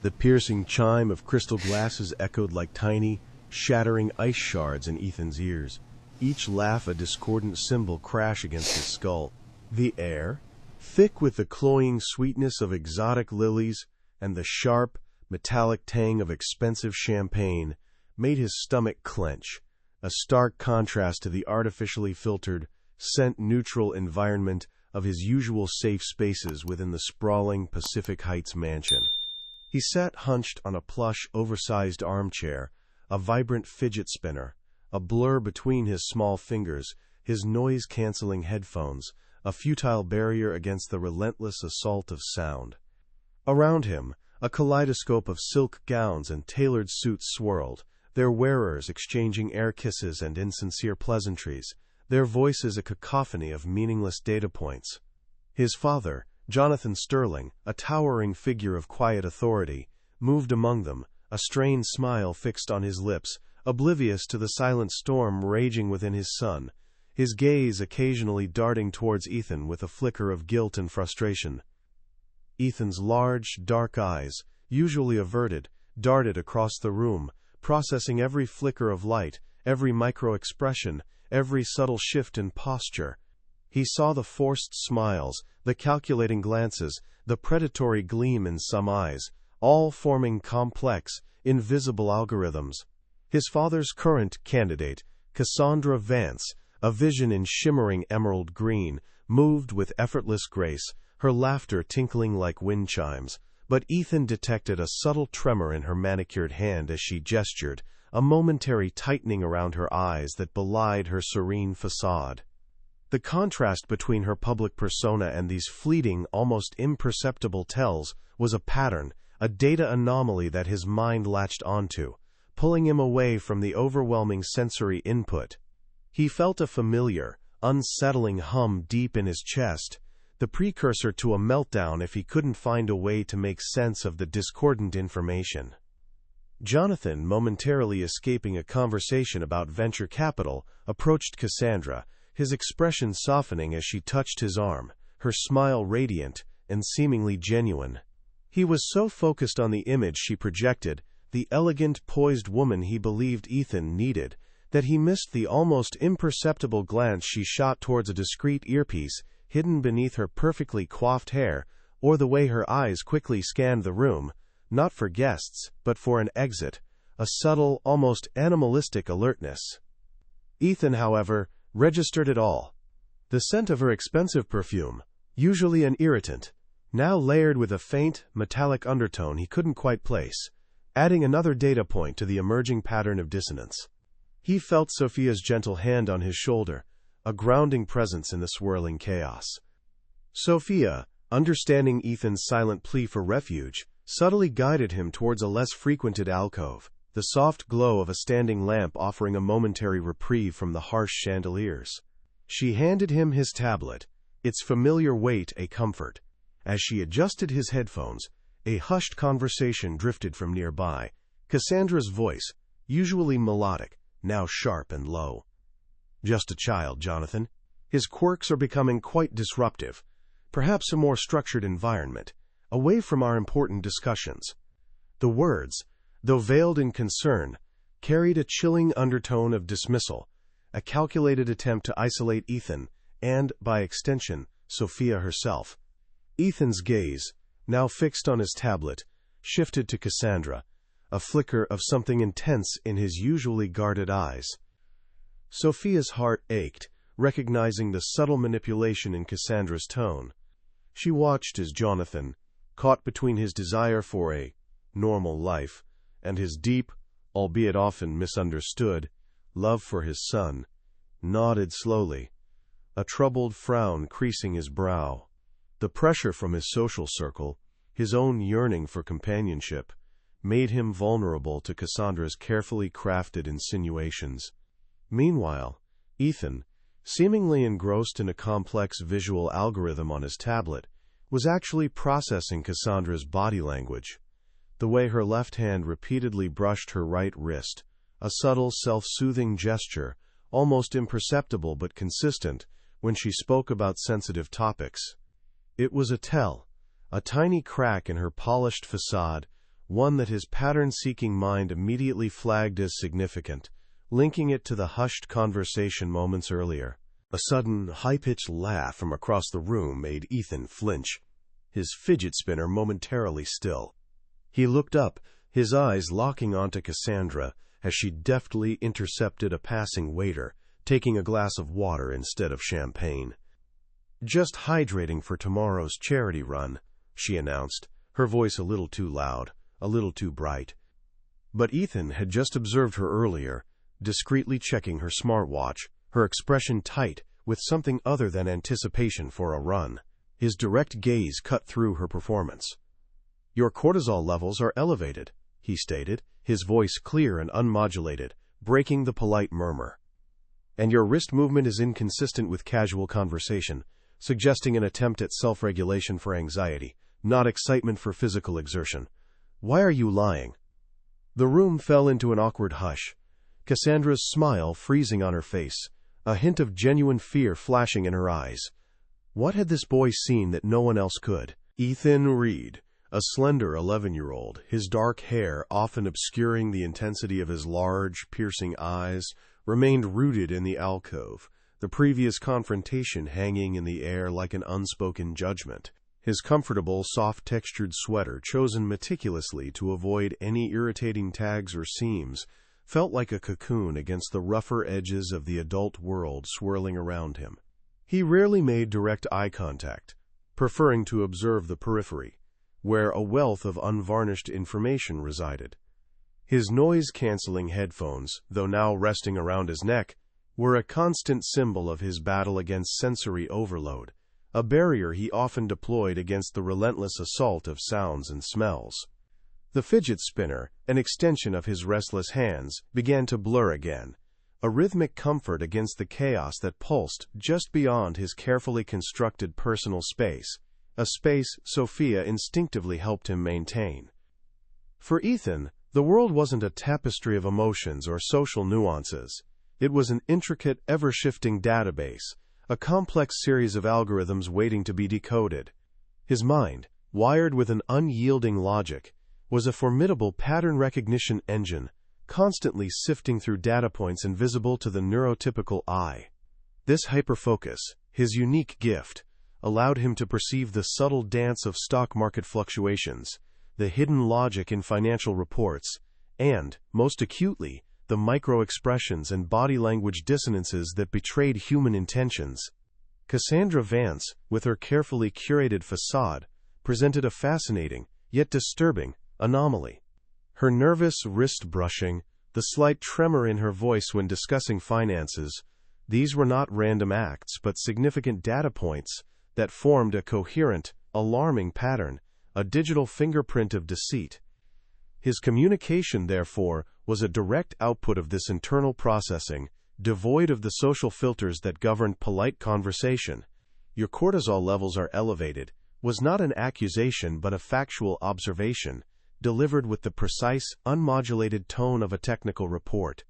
The piercing chime of crystal glasses echoed like tiny, shattering ice shards in Ethan's ears. Each laugh a discordant cymbal crash against his skull. The air, thick with the cloying sweetness of exotic lilies and the sharp, metallic tang of expensive champagne, made his stomach clench, a stark contrast to the artificially filtered, scent-neutral environment of his usual safe spaces within the sprawling Pacific Heights mansion. He sat hunched on a plush, oversized armchair, a vibrant fidget spinner, a blur between his small fingers, his noise-canceling headphones, a futile barrier against the relentless assault of sound. Around him, a kaleidoscope of silk gowns and tailored suits swirled, their wearers exchanging air kisses and insincere pleasantries, their voices a cacophony of meaningless data points. His father, Jonathan Sterling, a towering figure of quiet authority, moved among them, a strained smile fixed on his lips, oblivious to the silent storm raging within his son, his gaze occasionally darting towards Ethan with a flicker of guilt and frustration. Ethan's large, dark eyes, usually averted, darted across the room, processing every flicker of light, every micro-expression, every subtle shift in posture. He saw the forced smiles, the calculating glances, the predatory gleam in some eyes, all forming complex, invisible algorithms. His father's current candidate, Cassandra Vance, a vision in shimmering emerald green, moved with effortless grace, her laughter tinkling like wind chimes, but Ethan detected a subtle tremor in her manicured hand as she gestured, a momentary tightening around her eyes that belied her serene facade. The contrast between her public persona and these fleeting, almost imperceptible tells was a pattern, a data anomaly that his mind latched onto, pulling him away from the overwhelming sensory input. He felt a familiar, unsettling hum deep in his chest, the precursor to a meltdown if he couldn't find a way to make sense of the discordant information. Jonathan, momentarily escaping a conversation about venture capital, approached Cassandra, his expression softening as she touched his arm, her smile radiant and seemingly genuine. He was so focused on the image she projected, the elegant, poised woman he believed Ethan needed, that he missed the almost imperceptible glance she shot towards a discreet earpiece hidden beneath her perfectly coiffed hair, or the way her eyes quickly scanned the room, not for guests, but for an exit, a subtle, almost animalistic alertness. Ethan, however, registered it all. The scent of her expensive perfume, usually an irritant, now layered with a faint, metallic undertone he couldn't quite place, adding another data point to the emerging pattern of dissonance. He felt Sophia's gentle hand on his shoulder, a grounding presence in the swirling chaos. Sophia, understanding Ethan's silent plea for refuge, subtly guided him towards a less frequented alcove, the soft glow of a standing lamp offering a momentary reprieve from the harsh chandeliers. She handed him his tablet, its familiar weight a comfort. As she adjusted his headphones, a hushed conversation drifted from nearby, Cassandra's voice, usually melodic, now sharp and low. "Just a child, Jonathan. His quirks are becoming quite disruptive. Perhaps a more structured environment, away from our important discussions." The words, though veiled in concern, carried a chilling undertone of dismissal, a calculated attempt to isolate Ethan and, by extension, Sophia herself. Ethan's gaze, now fixed on his tablet, shifted to Cassandra, a flicker of something intense in his usually guarded eyes. Sophia's heart ached, recognizing the subtle manipulation in Cassandra's tone. She watched as Jonathan, caught between his desire for a normal life and his deep, albeit often misunderstood, love for his son, nodded slowly, a troubled frown creasing his brow. The pressure from his social circle, his own yearning for companionship, made him vulnerable to Cassandra's carefully crafted insinuations. Meanwhile, Ethan, seemingly engrossed in a complex visual algorithm on his tablet, was actually processing Cassandra's body language. The way her left hand repeatedly brushed her right wrist, a subtle, self-soothing gesture, almost imperceptible but consistent, when she spoke about sensitive topics. It was a tell, a tiny crack in her polished facade, one that his pattern-seeking mind immediately flagged as significant, linking it to the hushed conversation moments earlier. A sudden, high-pitched laugh from across the room made Ethan flinch, his fidget spinner momentarily still. He looked up, his eyes locking onto Cassandra as she deftly intercepted a passing waiter, taking a glass of water instead of champagne. "Just hydrating for tomorrow's charity run," she announced, her voice a little too loud, a little too bright. But Ethan had just observed her earlier, discreetly checking her smartwatch, her expression tight with something other than anticipation for a run. His direct gaze cut through her performance. "Your cortisol levels are elevated," he stated, his voice clear and unmodulated, breaking the polite murmur. "And your wrist movement is inconsistent with casual conversation, suggesting an attempt at self-regulation for anxiety, not excitement for physical exertion. Why are you lying?" The room fell into an awkward hush, Cassandra's smile freezing on her face, a hint of genuine fear flashing in her eyes. What had this boy seen that no one else could? Ethan Reed, a slender 11-year-old, his dark hair often obscuring the intensity of his large, piercing eyes, remained rooted in the alcove, the previous confrontation hanging in the air like an unspoken judgment. His comfortable, soft-textured sweater, chosen meticulously to avoid any irritating tags or seams, felt like a cocoon against the rougher edges of the adult world swirling around him. He rarely made direct eye contact, preferring to observe the periphery, where a wealth of unvarnished information resided. His noise-canceling headphones, though now resting around his neck, were a constant symbol of his battle against sensory overload, a barrier he often deployed against the relentless assault of sounds and smells. The fidget spinner, an extension of his restless hands, began to blur again, a rhythmic comfort against the chaos that pulsed just beyond his carefully constructed personal space, a space Sophia instinctively helped him maintain. For Ethan, the world wasn't a tapestry of emotions or social nuances. It was an intricate, ever-shifting database, a complex series of algorithms waiting to be decoded. His mind, wired with an unyielding logic, was a formidable pattern recognition engine, constantly sifting through data points invisible to the neurotypical eye. This hyperfocus, his unique gift, allowed him to perceive the subtle dance of stock market fluctuations, the hidden logic in financial reports, and, most acutely, the micro-expressions and body language dissonances that betrayed human intentions. Cassandra Vance, with her carefully curated facade, presented a fascinating, yet disturbing, anomaly. Her nervous wrist brushing, the slight tremor in her voice when discussing finances, these were not random acts but significant data points that formed a coherent, alarming pattern, a digital fingerprint of deceit. His communication, therefore, was a direct output of this internal processing, devoid of the social filters that governed polite conversation. "Your cortisol levels are elevated," was not an accusation but a factual observation, delivered with the precise, unmodulated tone of a technical report.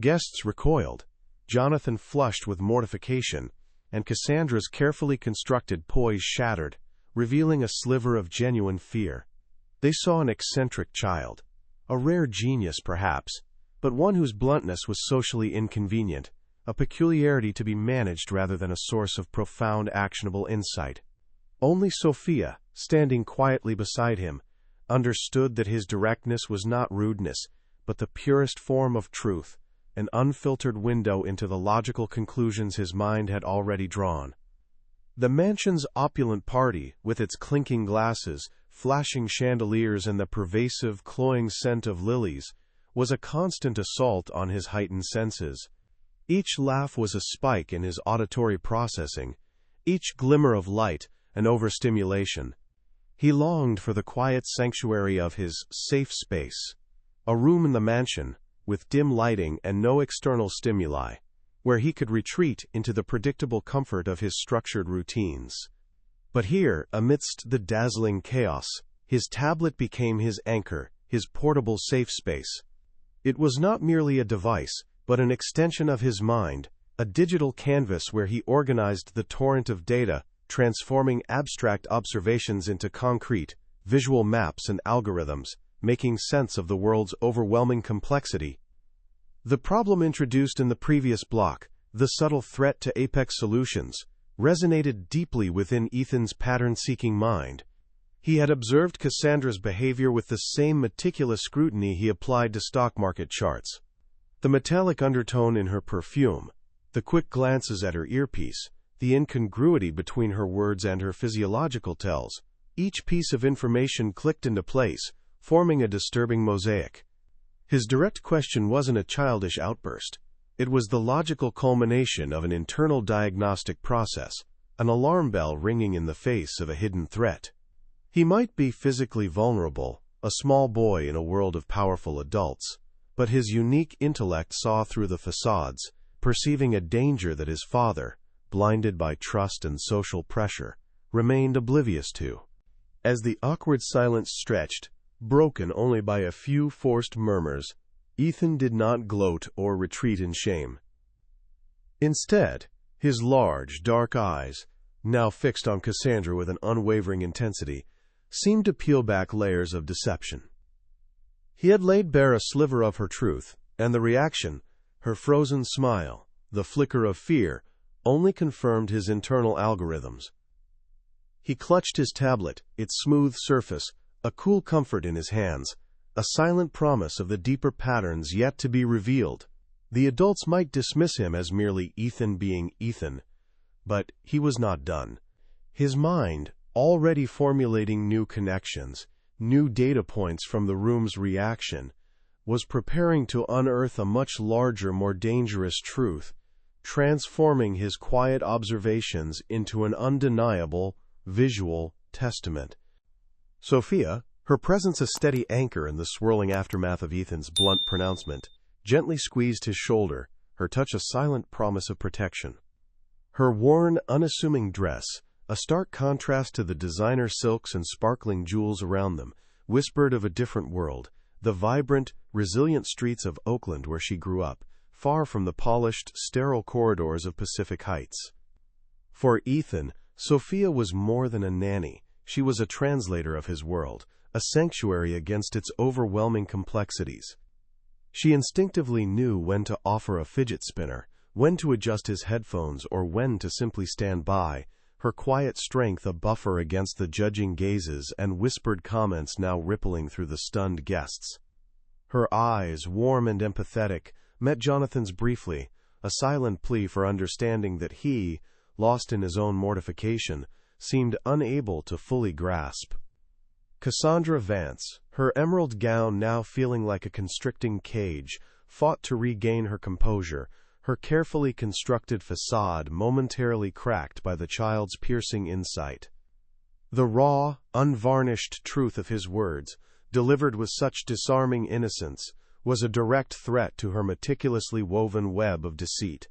Guests recoiled, Jonathan flushed with mortification, and Cassandra's carefully constructed poise shattered, revealing a sliver of genuine fear. They saw an eccentric child, a rare genius perhaps, but one whose bluntness was socially inconvenient, a peculiarity to be managed rather than a source of profound actionable insight. Only Sophia, standing quietly beside him, understood that his directness was not rudeness, but the purest form of truth, an unfiltered window into the logical conclusions his mind had already drawn. The mansion's opulent party, with its clinking glasses, flashing chandeliers, and the pervasive, cloying scent of lilies, was a constant assault on his heightened senses. Each laugh was a spike in his auditory processing, each glimmer of light an overstimulation. He longed for the quiet sanctuary of his safe space, a room in the mansion, with dim lighting and no external stimuli, where he could retreat into the predictable comfort of his structured routines. But here, amidst the dazzling chaos, his tablet became his anchor, his portable safe space. It was not merely a device, but an extension of his mind, a digital canvas where he organized the torrent of data, transforming abstract observations into concrete, visual maps and algorithms, making sense of the world's overwhelming complexity. The problem introduced in the previous block, the subtle threat to Apex solutions, resonated deeply within Ethan's pattern-seeking mind. He had observed Cassandra's behavior with the same meticulous scrutiny he applied to stock market charts. The metallic undertone in her perfume, the quick glances at her earpiece, the incongruity between her words and her physiological tells, each piece of information clicked into place, forming a disturbing mosaic. His direct question wasn't a childish outburst. It was the logical culmination of an internal diagnostic process, an alarm bell ringing in the face of a hidden threat. He might be physically vulnerable, a small boy in a world of powerful adults, but his unique intellect saw through the facades, perceiving a danger that his father, blinded by trust and social pressure, remained oblivious to. As the awkward silence stretched, broken only by a few forced murmurs, Ethan did not gloat or retreat in shame. Instead, his large, dark eyes, now fixed on Cassandra with an unwavering intensity, seemed to peel back layers of deception. He had laid bare a sliver of her truth, and the reaction, her frozen smile, the flicker of fear, only confirmed his internal algorithms. He clutched his tablet, its smooth surface, a cool comfort in his hands, a silent promise of the deeper patterns yet to be revealed. The adults might dismiss him as merely Ethan being Ethan, but he was not done. His mind, already formulating new connections, new data points from the room's reaction, was preparing to unearth a much larger, more dangerous truth, transforming his quiet observations into an undeniable, visual testament. Sophia, her presence a steady anchor in the swirling aftermath of Ethan's blunt pronouncement, gently squeezed his shoulder, her touch a silent promise of protection. Her worn, unassuming dress, a stark contrast to the designer silks and sparkling jewels around them, whispered of a different world, the vibrant, resilient streets of Oakland where she grew up, far from the polished, sterile corridors of Pacific Heights. For Ethan, Sophia was more than a nanny. She was a translator of his world, a sanctuary against its overwhelming complexities. She instinctively knew when to offer a fidget spinner, when to adjust his headphones, or when to simply stand by, her quiet strength a buffer against the judging gazes and whispered comments now rippling through the stunned guests. Her eyes, warm and empathetic, met Jonathan's briefly, a silent plea for understanding that he, lost in his own mortification, seemed unable to fully grasp. Cassandra Vance, her emerald gown now feeling like a constricting cage, fought to regain her composure, her carefully constructed facade momentarily cracked by the child's piercing insight. The raw, unvarnished truth of his words, delivered with such disarming innocence, was a direct threat to her meticulously woven web of deceit.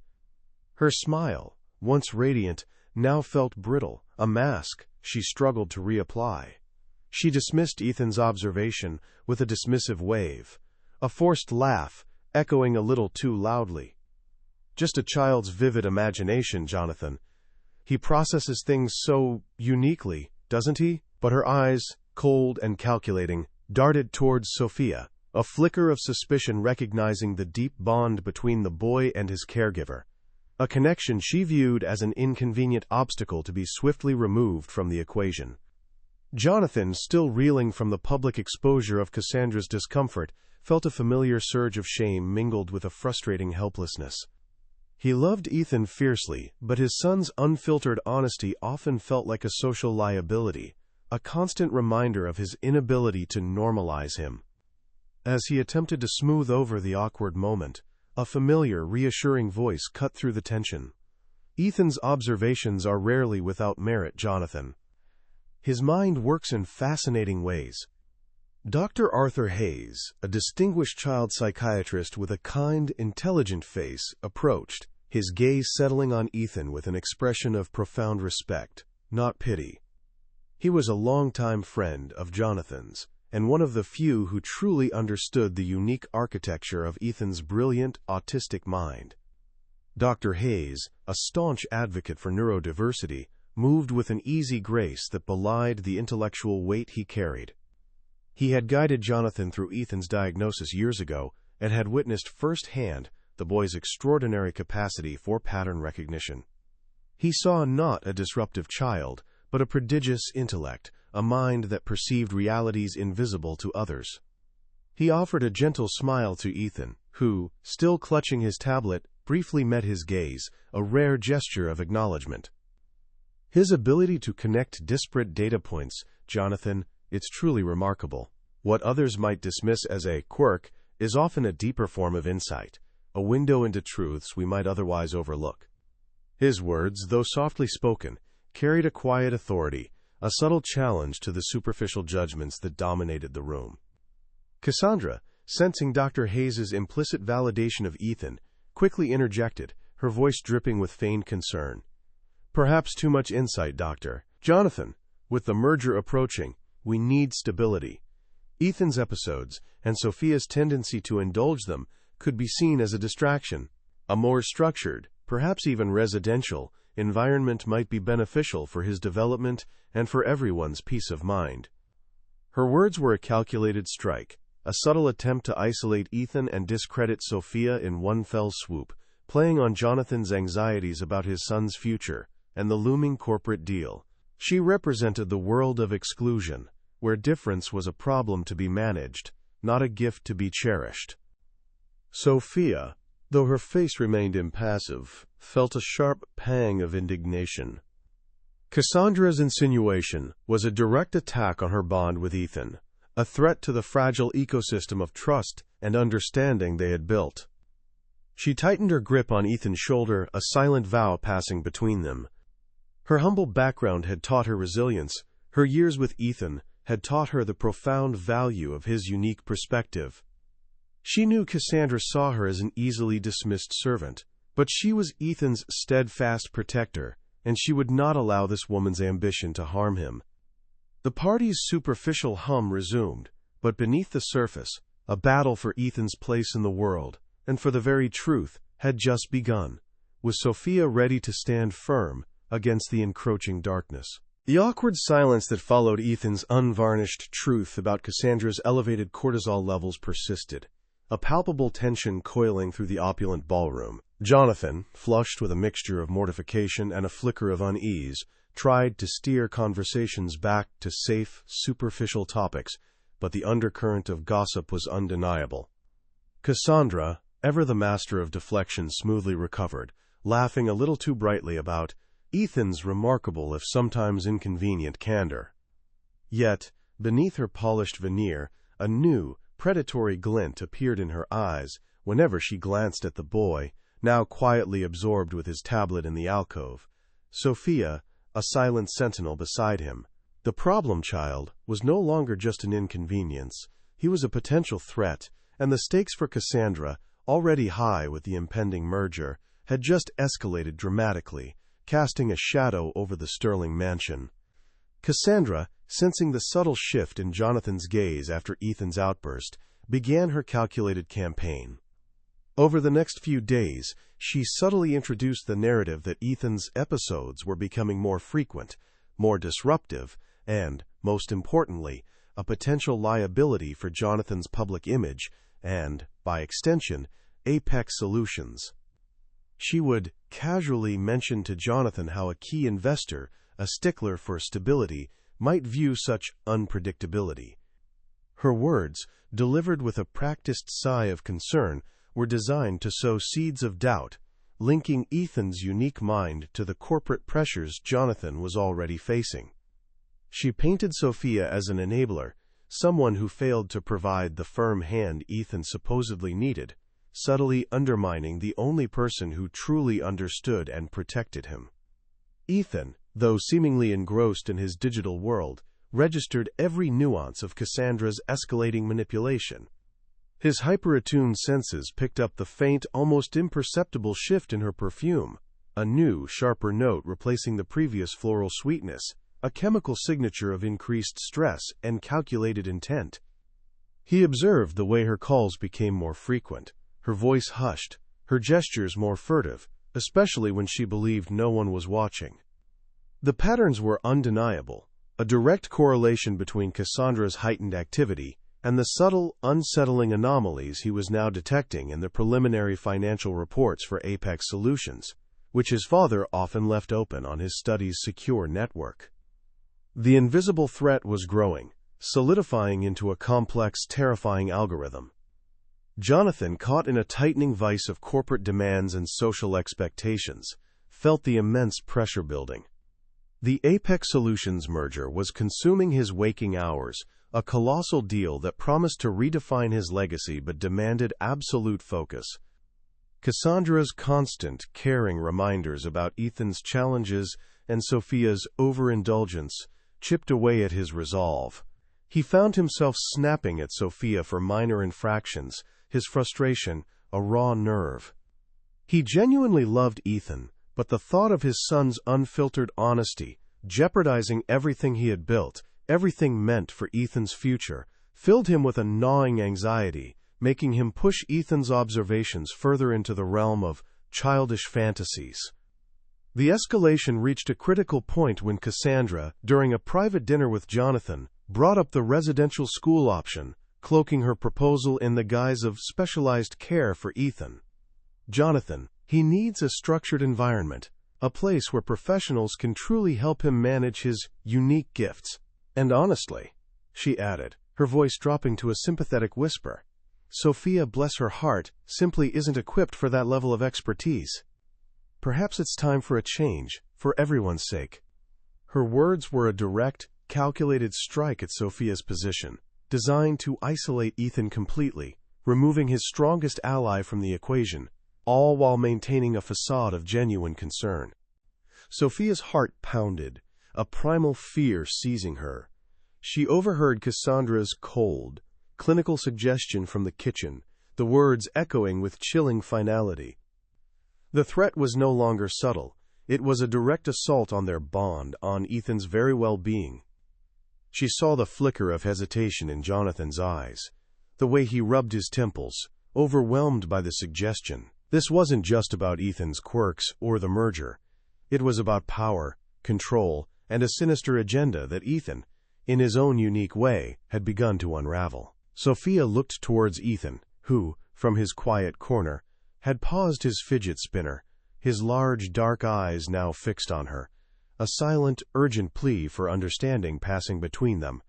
Her smile, once radiant, now felt brittle, a mask she struggled to reapply. She dismissed Ethan's observation with a dismissive wave, a forced laugh, echoing a little too loudly. Just a child's vivid imagination, Jonathan. He processes things so uniquely, doesn't he? But her eyes, cold and calculating, darted towards Sophia, a flicker of suspicion recognizing the deep bond between the boy and his caregiver, a connection she viewed as an inconvenient obstacle to be swiftly removed from the equation. Jonathan, still reeling from the public exposure of Cassandra's discomfort, felt a familiar surge of shame mingled with a frustrating helplessness. He loved Ethan fiercely, but his son's unfiltered honesty often felt like a social liability, a constant reminder of his inability to normalize him. As he attempted to smooth over the awkward moment, a familiar, reassuring voice cut through the tension. Ethan's observations are rarely without merit, Jonathan. His mind works in fascinating ways. Dr. Arthur Hayes, a distinguished child psychiatrist with a kind, intelligent face, approached, his gaze settling on Ethan with an expression of profound respect, not pity. He was a longtime friend of Jonathan's, and one of the few who truly understood the unique architecture of Ethan's brilliant, autistic mind. Dr. Hayes, a staunch advocate for neurodiversity, moved with an easy grace that belied the intellectual weight he carried. He had guided Jonathan through Ethan's diagnosis years ago and had witnessed firsthand the boy's extraordinary capacity for pattern recognition. He saw not a disruptive child, but a prodigious intellect, a mind that perceived realities invisible to others. He offered a gentle smile to Ethan, who, still clutching his tablet, briefly met his gaze, a rare gesture of acknowledgement. His ability to connect disparate data points, Jonathan, it's truly remarkable. What others might dismiss as a quirk is often a deeper form of insight, a window into truths we might otherwise overlook. His words, though softly spoken, carried a quiet authority, a subtle challenge to the superficial judgments that dominated the room. Cassandra, sensing Dr. Hayes's implicit validation of Ethan, quickly interjected, her voice dripping with feigned concern. "Perhaps too much insight, Doctor. Jonathan, with the merger approaching, we need stability." Ethan's episodes, and Sophia's tendency to indulge them, could be seen as a distraction. A more structured, perhaps even residential, environment might be beneficial for his development and for everyone's peace of mind. Her words were a calculated strike, a subtle attempt to isolate Ethan and discredit Sophia in one fell swoop, playing on Jonathan's anxieties about his son's future and the looming corporate deal. She represented the world of exclusion, where difference was a problem to be managed, not a gift to be cherished. Sophia, though her face remained impassive, felt a sharp pang of indignation. Cassandra's insinuation was a direct attack on her bond with Ethan, a threat to the fragile ecosystem of trust and understanding they had built. She tightened her grip on Ethan's shoulder, a silent vow passing between them. Her humble background had taught her resilience. Her years with Ethan had taught her the profound value of his unique perspective. She knew Cassandra saw her as an easily dismissed servant, but she was Ethan's steadfast protector, and she would not allow this woman's ambition to harm him. The party's superficial hum resumed, but beneath the surface, a battle for Ethan's place in the world, and for the very truth, had just begun, with Sophia ready to stand firm against the encroaching darkness. The awkward silence that followed Ethan's unvarnished truth about Cassandra's elevated cortisol levels persisted, a palpable tension coiling through the opulent ballroom. Jonathan, flushed with a mixture of mortification and a flicker of unease, tried to steer conversations back to safe, superficial topics, but the undercurrent of gossip was undeniable. Cassandra, ever the master of deflection, smoothly recovered, laughing a little too brightly about Ethan's remarkable if sometimes inconvenient candor. Yet, beneath her polished veneer, a new, predatory glint appeared in her eyes whenever she glanced at the boy, now quietly absorbed with his tablet in the alcove. Sophia, a silent sentinel beside him. The problem child was no longer just an inconvenience. He was a potential threat, and the stakes for Cassandra, already high with the impending merger, had just escalated dramatically, casting a shadow over the Sterling mansion. Cassandra, sensing the subtle shift in Jonathan's gaze after Ethan's outburst, began her calculated campaign. Over the next few days, she subtly introduced the narrative that Ethan's episodes were becoming more frequent, more disruptive, and, most importantly, a potential liability for Jonathan's public image and, by extension, Apex Solutions. She would casually mention to Jonathan how a key investor, a stickler for stability, might view such unpredictability. Her words, delivered with a practiced sigh of concern, were designed to sow seeds of doubt, linking Ethan's unique mind to the corporate pressures Jonathan was already facing. She painted Sophia as an enabler, someone who failed to provide the firm hand Ethan supposedly needed, subtly undermining the only person who truly understood and protected him. Ethan, though seemingly engrossed in his digital world, registered every nuance of Cassandra's escalating manipulation. His hyper-attuned senses picked up the faint, almost imperceptible shift in her perfume, a new, sharper note replacing the previous floral sweetness, a chemical signature of increased stress and calculated intent. He observed the way her calls became more frequent, her voice hushed, her gestures more furtive, especially when she believed no one was watching. The patterns were undeniable, a direct correlation between Cassandra's heightened activity and the subtle, unsettling anomalies he was now detecting in the preliminary financial reports for Apex Solutions, which his father often left open on his study's secure network. The invisible threat was growing, solidifying into a complex, terrifying algorithm. Jonathan, caught in a tightening vice of corporate demands and social expectations, felt the immense pressure building. The Apex Solutions merger was consuming his waking hours, a colossal deal that promised to redefine his legacy but demanded absolute focus. Cassandra's constant, caring reminders about Ethan's challenges and Sophia's overindulgence chipped away at his resolve. He found himself snapping at Sophia for minor infractions, his frustration a raw nerve. He genuinely loved Ethan, but the thought of his son's unfiltered honesty, jeopardizing everything he had built, everything meant for Ethan's future, filled him with a gnawing anxiety, making him push Ethan's observations further into the realm of childish fantasies. The escalation reached a critical point when Cassandra, during a private dinner with Jonathan, brought up the residential school option, cloaking her proposal in the guise of specialized care for Ethan. Jonathan, he needs a structured environment, a place where professionals can truly help him manage his unique gifts. And honestly, she added, her voice dropping to a sympathetic whisper, Sophia, bless her heart, simply isn't equipped for that level of expertise. Perhaps it's time for a change, for everyone's sake. Her words were a direct, calculated strike at Sophia's position, designed to isolate Ethan completely, removing his strongest ally from the equation, all while maintaining a facade of genuine concern. Sophia's heart pounded, a primal fear seizing her. She overheard Cassandra's cold, clinical suggestion from the kitchen, the words echoing with chilling finality. The threat was no longer subtle. It was a direct assault on their bond, on Ethan's very well-being. She saw the flicker of hesitation in Jonathan's eyes, the way he rubbed his temples, overwhelmed by the suggestion. This wasn't just about Ethan's quirks or the merger. It was about power, control, and a sinister agenda that Ethan, in his own unique way, had begun to unravel. Sophia looked towards Ethan, who, from his quiet corner, had paused his fidget spinner, his large dark eyes now fixed on her, a silent, urgent plea for understanding passing between them,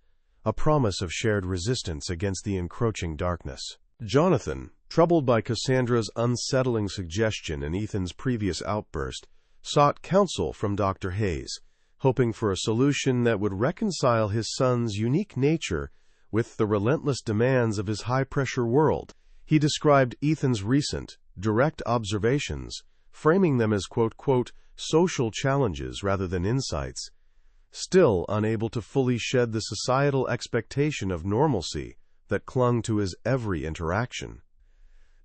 a promise of shared resistance against the encroaching darkness. Jonathan, troubled by Cassandra's unsettling suggestion and Ethan's previous outburst, sought counsel from Dr. Hayes, hoping for a solution that would reconcile his son's unique nature with the relentless demands of his high-pressure world. He described Ethan's recent, direct observations, framing them as quote, social challenges rather than insights, still unable to fully shed the societal expectation of normalcy that clung to his every interaction.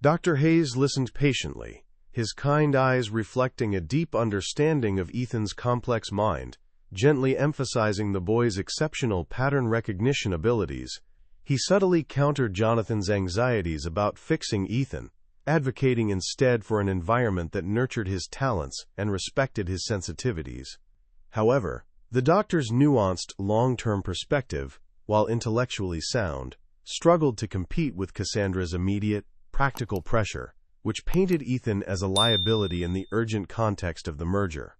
Dr. Hayes listened patiently, his kind eyes reflecting a deep understanding of Ethan's complex mind, gently emphasizing the boy's exceptional pattern recognition abilities. He subtly countered Jonathan's anxieties about fixing Ethan, advocating instead for an environment that nurtured his talents and respected his sensitivities. However, the doctor's nuanced, long-term perspective, while intellectually sound, struggled to compete with Cassandra's immediate, practical pressure, which painted Ethan as a liability in the urgent context of the merger.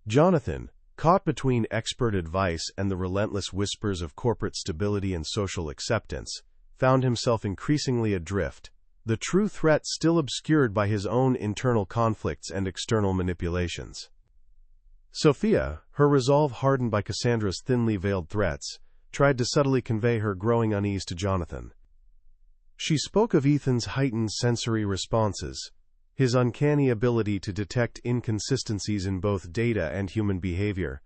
Jonathan, caught between expert advice and the relentless whispers of corporate stability and social acceptance, found himself increasingly adrift, the true threat still obscured by his own internal conflicts and external manipulations. Sophia, her resolve hardened by Cassandra's thinly veiled threats, tried to subtly convey her growing unease to Jonathan. She spoke of Ethan's heightened sensory responses, his uncanny ability to detect inconsistencies in both data and human behavior,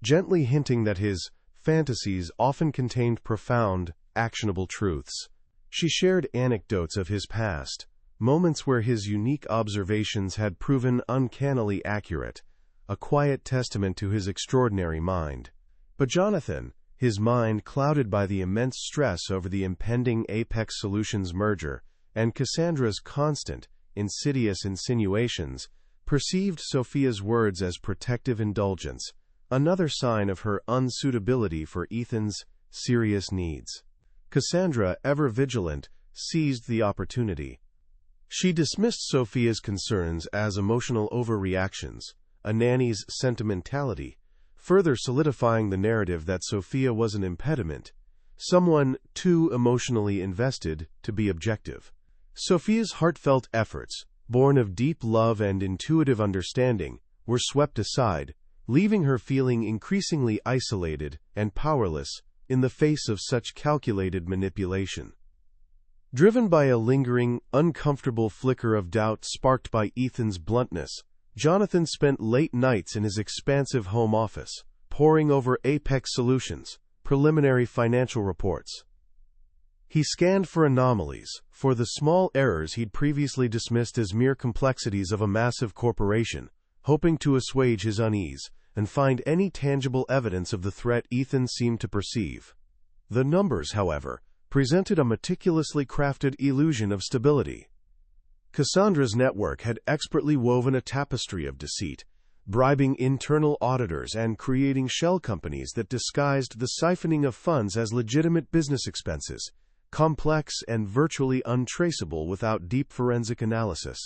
gently hinting that his fantasies often contained profound, actionable truths. She shared anecdotes of his past, moments where his unique observations had proven uncannily accurate, a quiet testament to his extraordinary mind. But Jonathan, his mind clouded by the immense stress over the impending Apex Solutions merger and Cassandra's constant, insidious insinuations, perceived Sophia's words as protective indulgence, another sign of her unsuitability for Ethan's serious needs. Cassandra, ever vigilant, seized the opportunity. She dismissed Sophia's concerns as emotional overreactions, a nanny's sentimentality, further solidifying the narrative that Sophia was an impediment, someone too emotionally invested to be objective. Sophia's heartfelt efforts, born of deep love and intuitive understanding, were swept aside, leaving her feeling increasingly isolated and powerless in the face of such calculated manipulation. Driven by a lingering, uncomfortable flicker of doubt sparked by Ethan's bluntness, Jonathan spent late nights in his expansive home office, poring over Apex Solutions' preliminary financial reports. He scanned for anomalies, for the small errors he'd previously dismissed as mere complexities of a massive corporation, hoping to assuage his unease and find any tangible evidence of the threat Ethan seemed to perceive. The numbers, however, presented a meticulously crafted illusion of stability. Cassandra's network had expertly woven a tapestry of deceit, bribing internal auditors and creating shell companies that disguised the siphoning of funds as legitimate business expenses, complex and virtually untraceable without deep forensic analysis.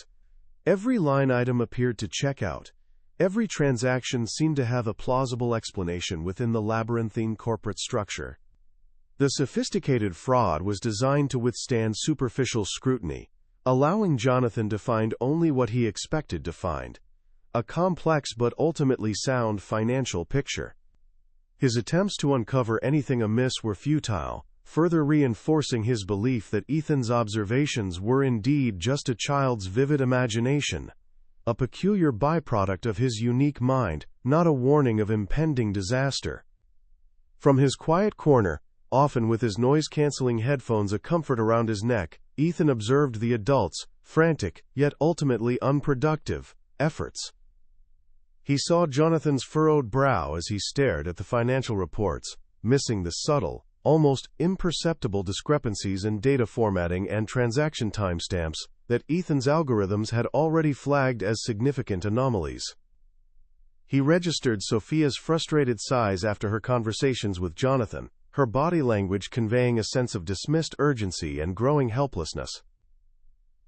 Every line item appeared to check out. Every transaction seemed to have a plausible explanation within the labyrinthine corporate structure. The sophisticated fraud was designed to withstand superficial scrutiny, allowing Jonathan to find only what he expected to find: a complex but ultimately sound financial picture. His attempts to uncover anything amiss were futile, further reinforcing his belief that Ethan's observations were indeed just a child's vivid imagination, a peculiar byproduct of his unique mind, not a warning of impending disaster. From his quiet corner, often with his noise-canceling headphones a comfort around his neck, Ethan observed the adults' frantic, yet ultimately unproductive, efforts. He saw Jonathan's furrowed brow as he stared at the financial reports, missing the subtle, almost imperceptible discrepancies in data formatting and transaction timestamps that Ethan's algorithms had already flagged as significant anomalies. He registered Sophia's frustrated sighs after her conversations with Jonathan, her body language conveying a sense of dismissed urgency and growing helplessness.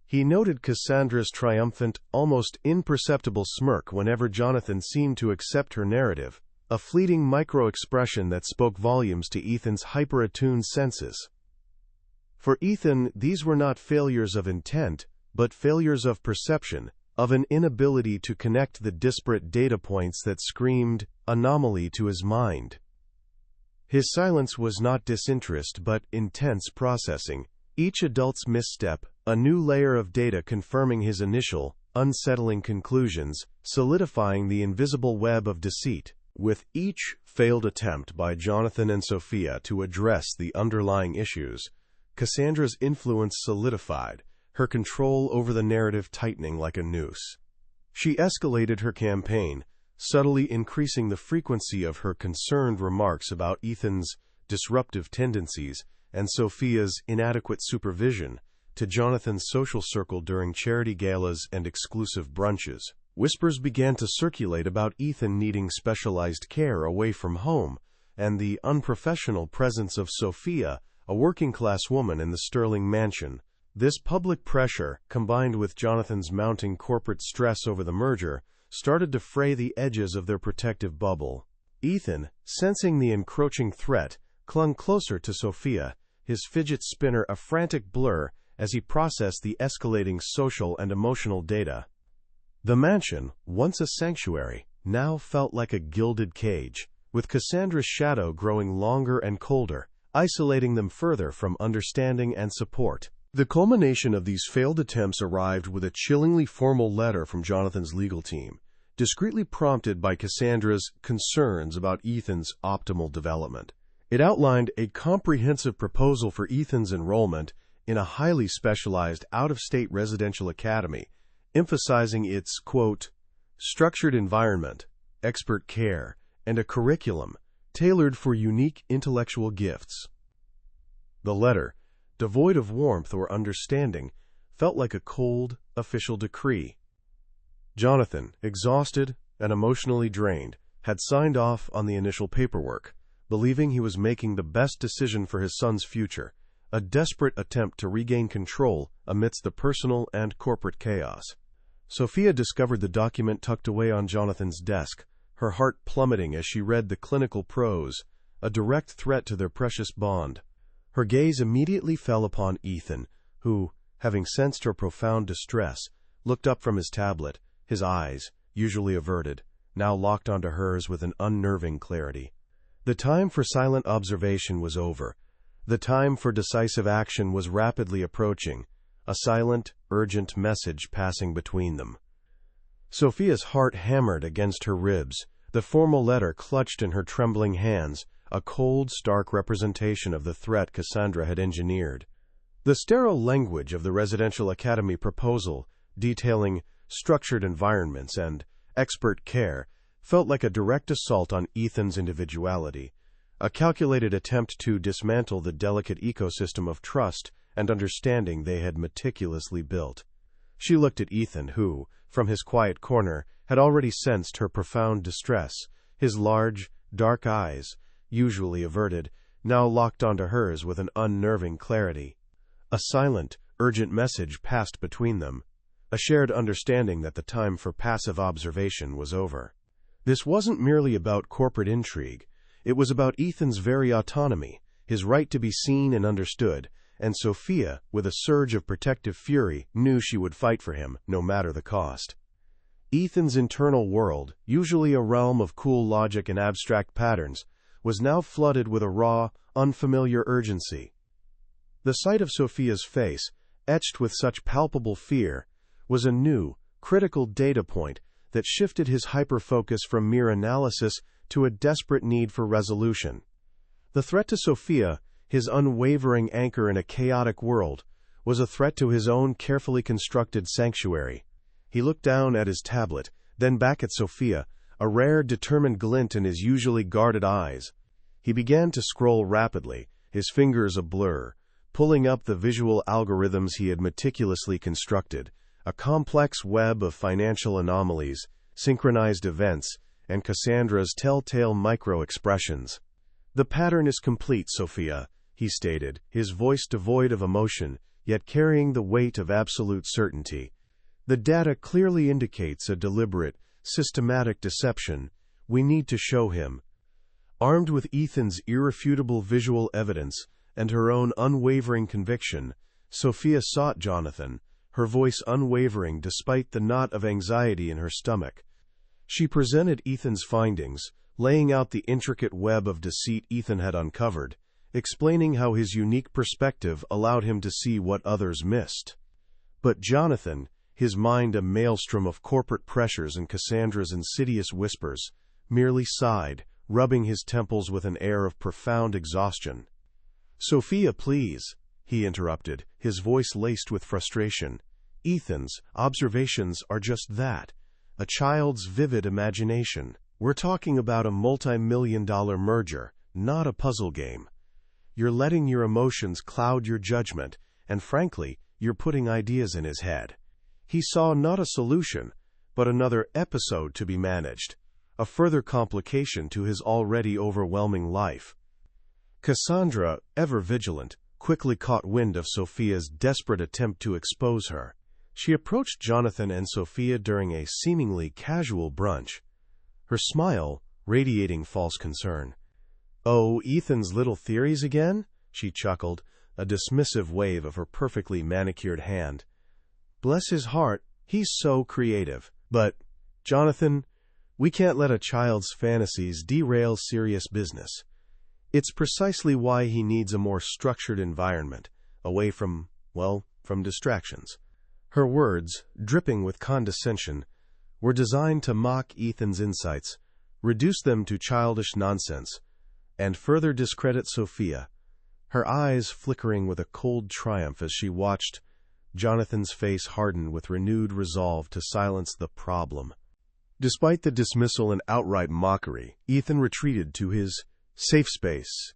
He noted Cassandra's triumphant, almost imperceptible smirk whenever Jonathan seemed to accept her narrative, a fleeting micro-expression that spoke volumes to Ethan's hyper-attuned senses. For Ethan, these were not failures of intent, but failures of perception, of an inability to connect the disparate data points that screamed anomaly to his mind. His silence was not disinterest but intense processing, each adult's misstep, a new layer of data confirming his initial, unsettling conclusions, solidifying the invisible web of deceit. With each failed attempt by Jonathan and Sophia to address the underlying issues, Cassandra's influence solidified, her control over the narrative tightening like a noose. She escalated her campaign, subtly increasing the frequency of her concerned remarks about Ethan's disruptive tendencies and Sophia's inadequate supervision to Jonathan's social circle during charity galas and exclusive brunches. Whispers began to circulate about Ethan needing specialized care away from home, and the unprofessional presence of Sophia, a working-class woman in the Sterling mansion. This public pressure, combined with Jonathan's mounting corporate stress over the merger, started to fray the edges of their protective bubble. Ethan, sensing the encroaching threat, clung closer to Sophia, his fidget spinner a frantic blur as he processed the escalating social and emotional data. The mansion, once a sanctuary, now felt like a gilded cage, with Cassandra's shadow growing longer and colder, isolating them further from understanding and support. The culmination of these failed attempts arrived with a chillingly formal letter from Jonathan's legal team, discreetly prompted by Cassandra's concerns about Ethan's optimal development. It outlined a comprehensive proposal for Ethan's enrollment in a highly specialized out-of-state residential academy, emphasizing its, quote, structured environment, expert care, and a curriculum tailored for unique intellectual gifts. The letter, devoid of warmth or understanding, felt like a cold, official decree. Jonathan, exhausted and emotionally drained, had signed off on the initial paperwork, believing he was making the best decision for his son's future, a desperate attempt to regain control amidst the personal and corporate chaos. Sophia discovered the document tucked away on Jonathan's desk, her heart plummeting as she read the clinical prose, a direct threat to their precious bond. Her gaze immediately fell upon Ethan, who, having sensed her profound distress, looked up from his tablet, his eyes, usually averted, now locked onto hers with an unnerving clarity. The time for silent observation was over. The time for decisive action was rapidly approaching, a silent, urgent message passing between them. Sophia's heart hammered against her ribs, the formal letter clutched in her trembling hands, a cold, stark representation of the threat Cassandra had engineered. The sterile language of the residential academy proposal, detailing structured environments and expert care, felt like a direct assault on Ethan's individuality, a calculated attempt to dismantle the delicate ecosystem of trust and understanding they had meticulously built. She looked at Ethan, who, from his quiet corner, had already sensed her profound distress, his large, dark eyes, usually averted, now locked onto hers with an unnerving clarity. A silent, urgent message passed between them, a shared understanding that the time for passive observation was over. This wasn't merely about corporate intrigue. It was about Ethan's very autonomy, his right to be seen and understood, and Sophia, with a surge of protective fury, knew she would fight for him, no matter the cost. Ethan's internal world, usually a realm of cool logic and abstract patterns, was now flooded with a raw, unfamiliar urgency. The sight of Sophia's face, etched with such palpable fear, was a new, critical data point that shifted his hyper-focus from mere analysis to a desperate need for resolution. The threat to Sophia, his unwavering anchor in a chaotic world, was a threat to his own carefully constructed sanctuary. He looked down at his tablet, then back at Sophia, a rare, determined glint in his usually guarded eyes. He began to scroll rapidly, his fingers a blur, pulling up the visual algorithms he had meticulously constructed, a complex web of financial anomalies, synchronized events, and Cassandra's telltale micro-expressions. "The pattern is complete, Sophia," he stated, his voice devoid of emotion, yet carrying the weight of absolute certainty. "The data clearly indicates a deliberate, systematic deception. We need to show him." Armed with Ethan's irrefutable visual evidence and her own unwavering conviction, Sophia sought Jonathan, her voice unwavering despite the knot of anxiety in her stomach. She presented Ethan's findings, laying out the intricate web of deceit Ethan had uncovered, explaining how his unique perspective allowed him to see what others missed. But Jonathan, his mind a maelstrom of corporate pressures and Cassandra's insidious whispers, merely sighed, rubbing his temples with an air of profound exhaustion. "Sophia, please," he interrupted, his voice laced with frustration. "Ethan's observations are just that, a child's vivid imagination. We're talking about a multi-million-dollar merger, not a puzzle game. You're letting your emotions cloud your judgment, and frankly, you're putting ideas in his head." He saw not a solution, but another episode to be managed, a further complication to his already overwhelming life. Cassandra, ever vigilant, quickly caught wind of Sophia's desperate attempt to expose her. She approached Jonathan and Sophia during a seemingly casual brunch, her smile radiating false concern. "Oh, Ethan's little theories again?" she chuckled, a dismissive wave of her perfectly manicured hand. "Bless his heart, he's so creative. But, Jonathan, we can't let a child's fantasies derail serious business. It's precisely why he needs a more structured environment, away from distractions." Her words, dripping with condescension, were designed to mock Ethan's insights, reduce them to childish nonsense, and further discredit Sophia, her eyes flickering with a cold triumph as she watched Jonathan's face harden with renewed resolve to silence the problem. Despite the dismissal and outright mockery, Ethan retreated to his safe space.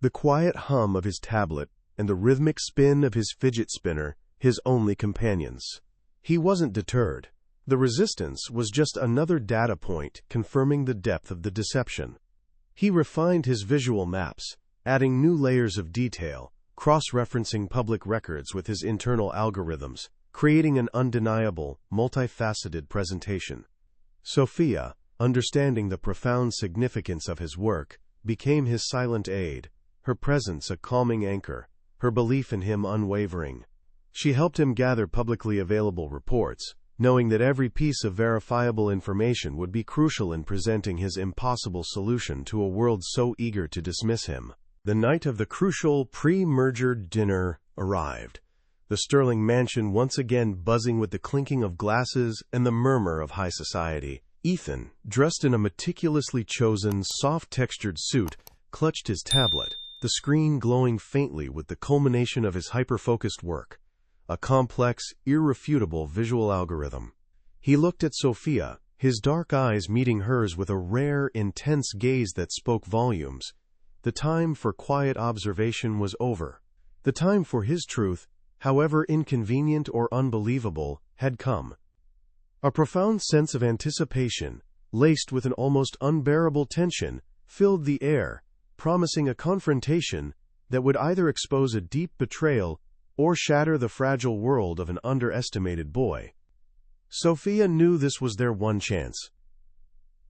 The quiet hum of his tablet and the rhythmic spin of his fidget spinner, his only companions. He wasn't deterred. The resistance was just another data point confirming the depth of the deception. He refined his visual maps, adding new layers of detail, cross-referencing public records with his internal algorithms, creating an undeniable, multifaceted presentation. Sophia, understanding the profound significance of his work, became his silent aid, her presence a calming anchor, her belief in him unwavering. She helped him gather publicly available reports, knowing that every piece of verifiable information would be crucial in presenting his impossible solution to a world so eager to dismiss him. The night of the crucial pre-merger dinner arrived, the Sterling mansion once again buzzing with the clinking of glasses and the murmur of high society. Ethan, dressed in a meticulously chosen, soft-textured suit, clutched his tablet, the screen glowing faintly with the culmination of his hyper-focused work, a complex, irrefutable visual algorithm. He looked at Sophia, his dark eyes meeting hers with a rare, intense gaze that spoke volumes. The time for quiet observation was over. The time for his truth, however inconvenient or unbelievable, had come. A profound sense of anticipation, laced with an almost unbearable tension, filled the air, promising a confrontation that would either expose a deep betrayal or shatter the fragile world of an underestimated boy. Sophia knew this was their one chance.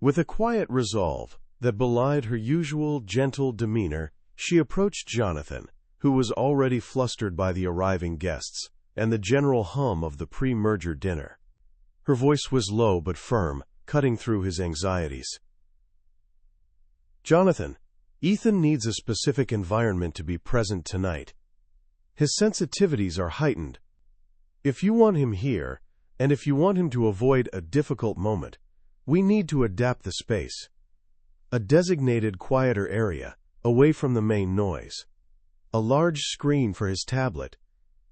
With a quiet resolve that belied her usual gentle demeanor, she approached Jonathan, who was already flustered by the arriving guests and the general hum of the pre-merger dinner. Her voice was low but firm, cutting through his anxieties. "Jonathan, Ethan needs a specific environment to be present tonight. His sensitivities are heightened. If you want him here, and if you want him to avoid a difficult moment, we need to adapt the space. A designated quieter area, away from the main noise. A large screen for his tablet.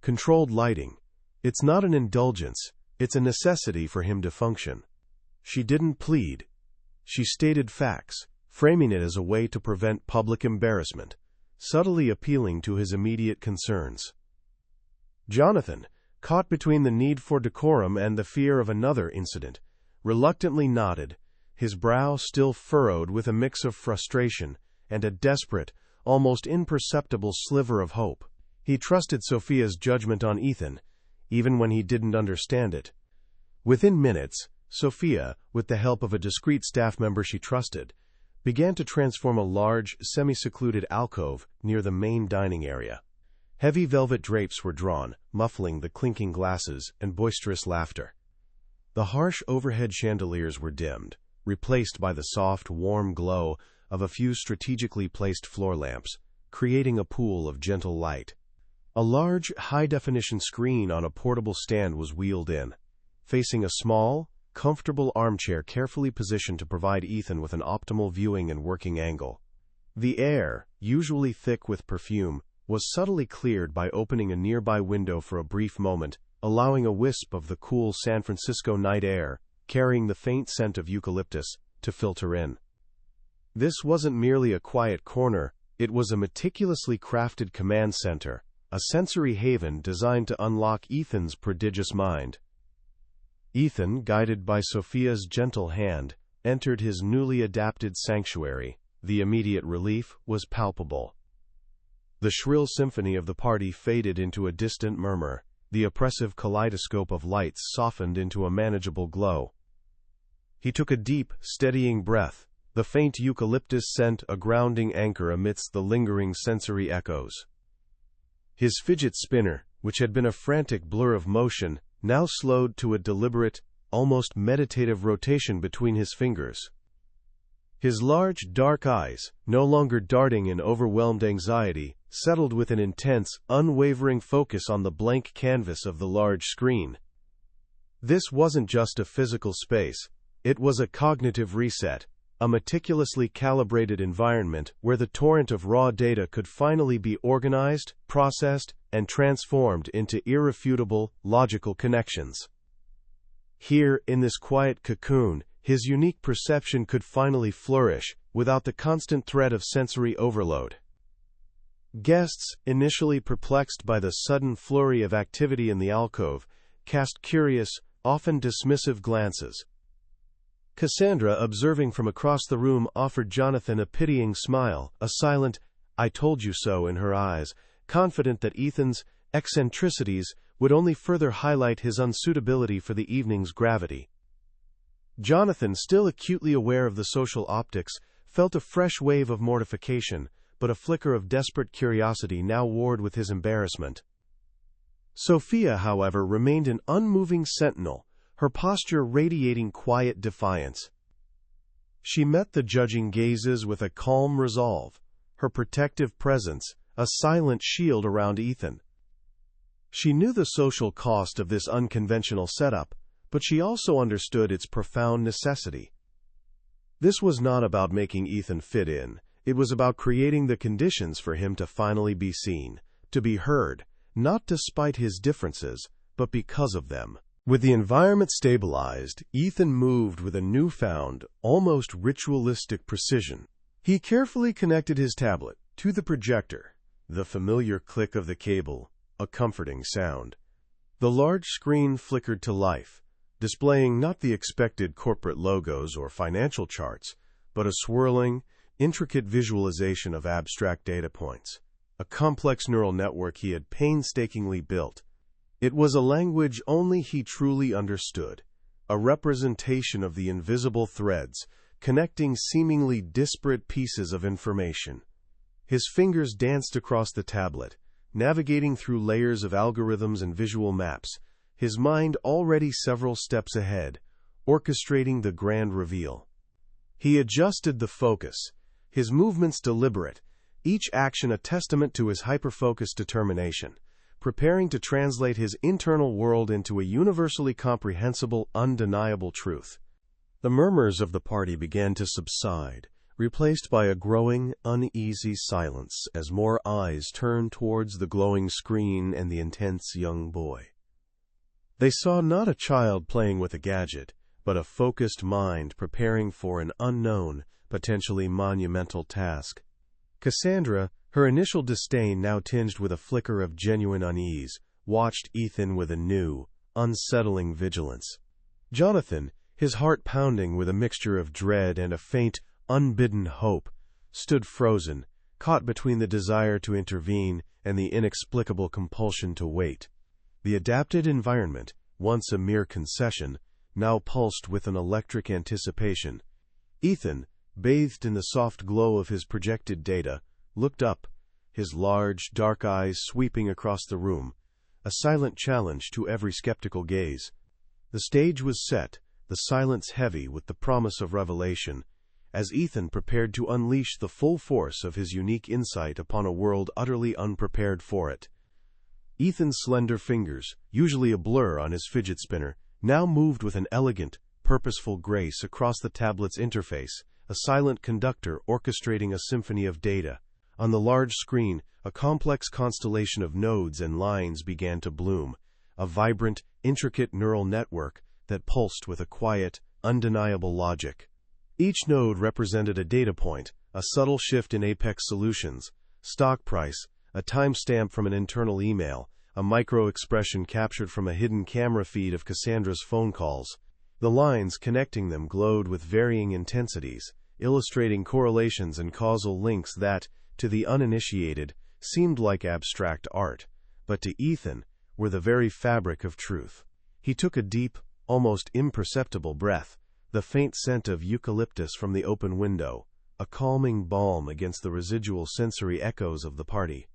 Controlled lighting. It's not an indulgence, it's a necessity for him to function." She didn't plead. She stated facts, framing it as a way to prevent public embarrassment, subtly appealing to his immediate concerns. Jonathan, caught between the need for decorum and the fear of another incident, reluctantly nodded, his brow still furrowed with a mix of frustration and a desperate, almost imperceptible sliver of hope. He trusted Sophia's judgment on Ethan, even when he didn't understand it. Within minutes, Sophia, with the help of a discreet staff member she trusted, began to transform a large, semi-secluded alcove near the main dining area. Heavy velvet drapes were drawn, muffling the clinking glasses and boisterous laughter. The harsh overhead chandeliers were dimmed, replaced by the soft, warm glow of a few strategically placed floor lamps, creating a pool of gentle light. A large, high-definition screen on a portable stand was wheeled in, facing a small, comfortable armchair carefully positioned to provide Ethan with an optimal viewing and working angle. The air, usually thick with perfume, was subtly cleared by opening a nearby window for a brief moment, allowing a wisp of the cool San Francisco night air, carrying the faint scent of eucalyptus, to filter in. This wasn't merely a quiet corner, it was a meticulously crafted command center, a sensory haven designed to unlock Ethan's prodigious mind. Ethan, guided by Sophia's gentle hand, entered his newly adapted sanctuary. The immediate relief was palpable. The shrill symphony of the party faded into a distant murmur, the oppressive kaleidoscope of lights softened into a manageable glow. He took a deep, steadying breath, the faint eucalyptus scent a grounding anchor amidst the lingering sensory echoes. His fidget spinner, which had been a frantic blur of motion, now slowed to a deliberate, almost meditative rotation between his fingers. His large, dark eyes, no longer darting in overwhelmed anxiety, settled with an intense, unwavering focus on the blank canvas of the large screen. This wasn't just a physical space, it was a cognitive reset, a meticulously calibrated environment where the torrent of raw data could finally be organized, processed, and transformed into irrefutable, logical connections. Here, in this quiet cocoon, his unique perception could finally flourish, without the constant threat of sensory overload. Guests, initially perplexed by the sudden flurry of activity in the alcove, cast curious, often dismissive glances. Cassandra, observing from across the room, offered Jonathan a pitying smile, a silent, "I told you so" in her eyes, confident that Ethan's eccentricities would only further highlight his unsuitability for the evening's gravity. Jonathan, still acutely aware of the social optics, felt a fresh wave of mortification, but a flicker of desperate curiosity now warred with his embarrassment. Sophia, however, remained an unmoving sentinel, her posture radiating quiet defiance. She met the judging gazes with a calm resolve, her protective presence a silent shield around Ethan. She knew the social cost of this unconventional setup, but she also understood its profound necessity. This was not about making Ethan fit in. It was about creating the conditions for him to finally be seen, to be heard, not despite his differences, but because of them. With the environment stabilized, Ethan moved with a newfound, almost ritualistic precision. He carefully connected his tablet to the projector, the familiar click of the cable, a comforting sound. The large screen flickered to life, displaying not the expected corporate logos or financial charts, but a swirling, intricate visualization of abstract data points, a complex neural network he had painstakingly built. It was a language only he truly understood, a representation of the invisible threads connecting seemingly disparate pieces of information. His fingers danced across the tablet, navigating through layers of algorithms and visual maps, his mind already several steps ahead, orchestrating the grand reveal. He adjusted the focus, his movements deliberate, each action a testament to his hyper-focused determination, preparing to translate his internal world into a universally comprehensible, undeniable truth. The murmurs of the party began to subside, replaced by a growing, uneasy silence as more eyes turned towards the glowing screen and the intense young boy. They saw not a child playing with a gadget, but a focused mind preparing for an unknown, potentially monumental task. Cassandra, her initial disdain now tinged with a flicker of genuine unease, watched Ethan with a new, unsettling vigilance. Jonathan, his heart pounding with a mixture of dread and a faint, unbidden hope, stood frozen, caught between the desire to intervene and the inexplicable compulsion to wait. The adapted environment, once a mere concession, now pulsed with an electric anticipation. Ethan, bathed in the soft glow of his projected data, looked up, his large, dark eyes sweeping across the room, a silent challenge to every skeptical gaze. The stage was set, the silence heavy with the promise of revelation, as Ethan prepared to unleash the full force of his unique insight upon a world utterly unprepared for it. Ethan's slender fingers, usually a blur on his fidget spinner, now moved with an elegant, purposeful grace across the tablet's interface, a silent conductor orchestrating a symphony of data. On the large screen, a complex constellation of nodes and lines began to bloom, a vibrant, intricate neural network that pulsed with a quiet, undeniable logic. Each node represented a data point, a subtle shift in Apex Solutions, stock price, a timestamp from an internal email, a micro-expression captured from a hidden camera feed of Cassandra's phone calls. The lines connecting them glowed with varying intensities, illustrating correlations and causal links that, to the uninitiated, seemed like abstract art, but to Ethan were the very fabric of truth. He took a deep, almost imperceptible breath, the faint scent of eucalyptus from the open window, a calming balm against the residual sensory echoes of the party.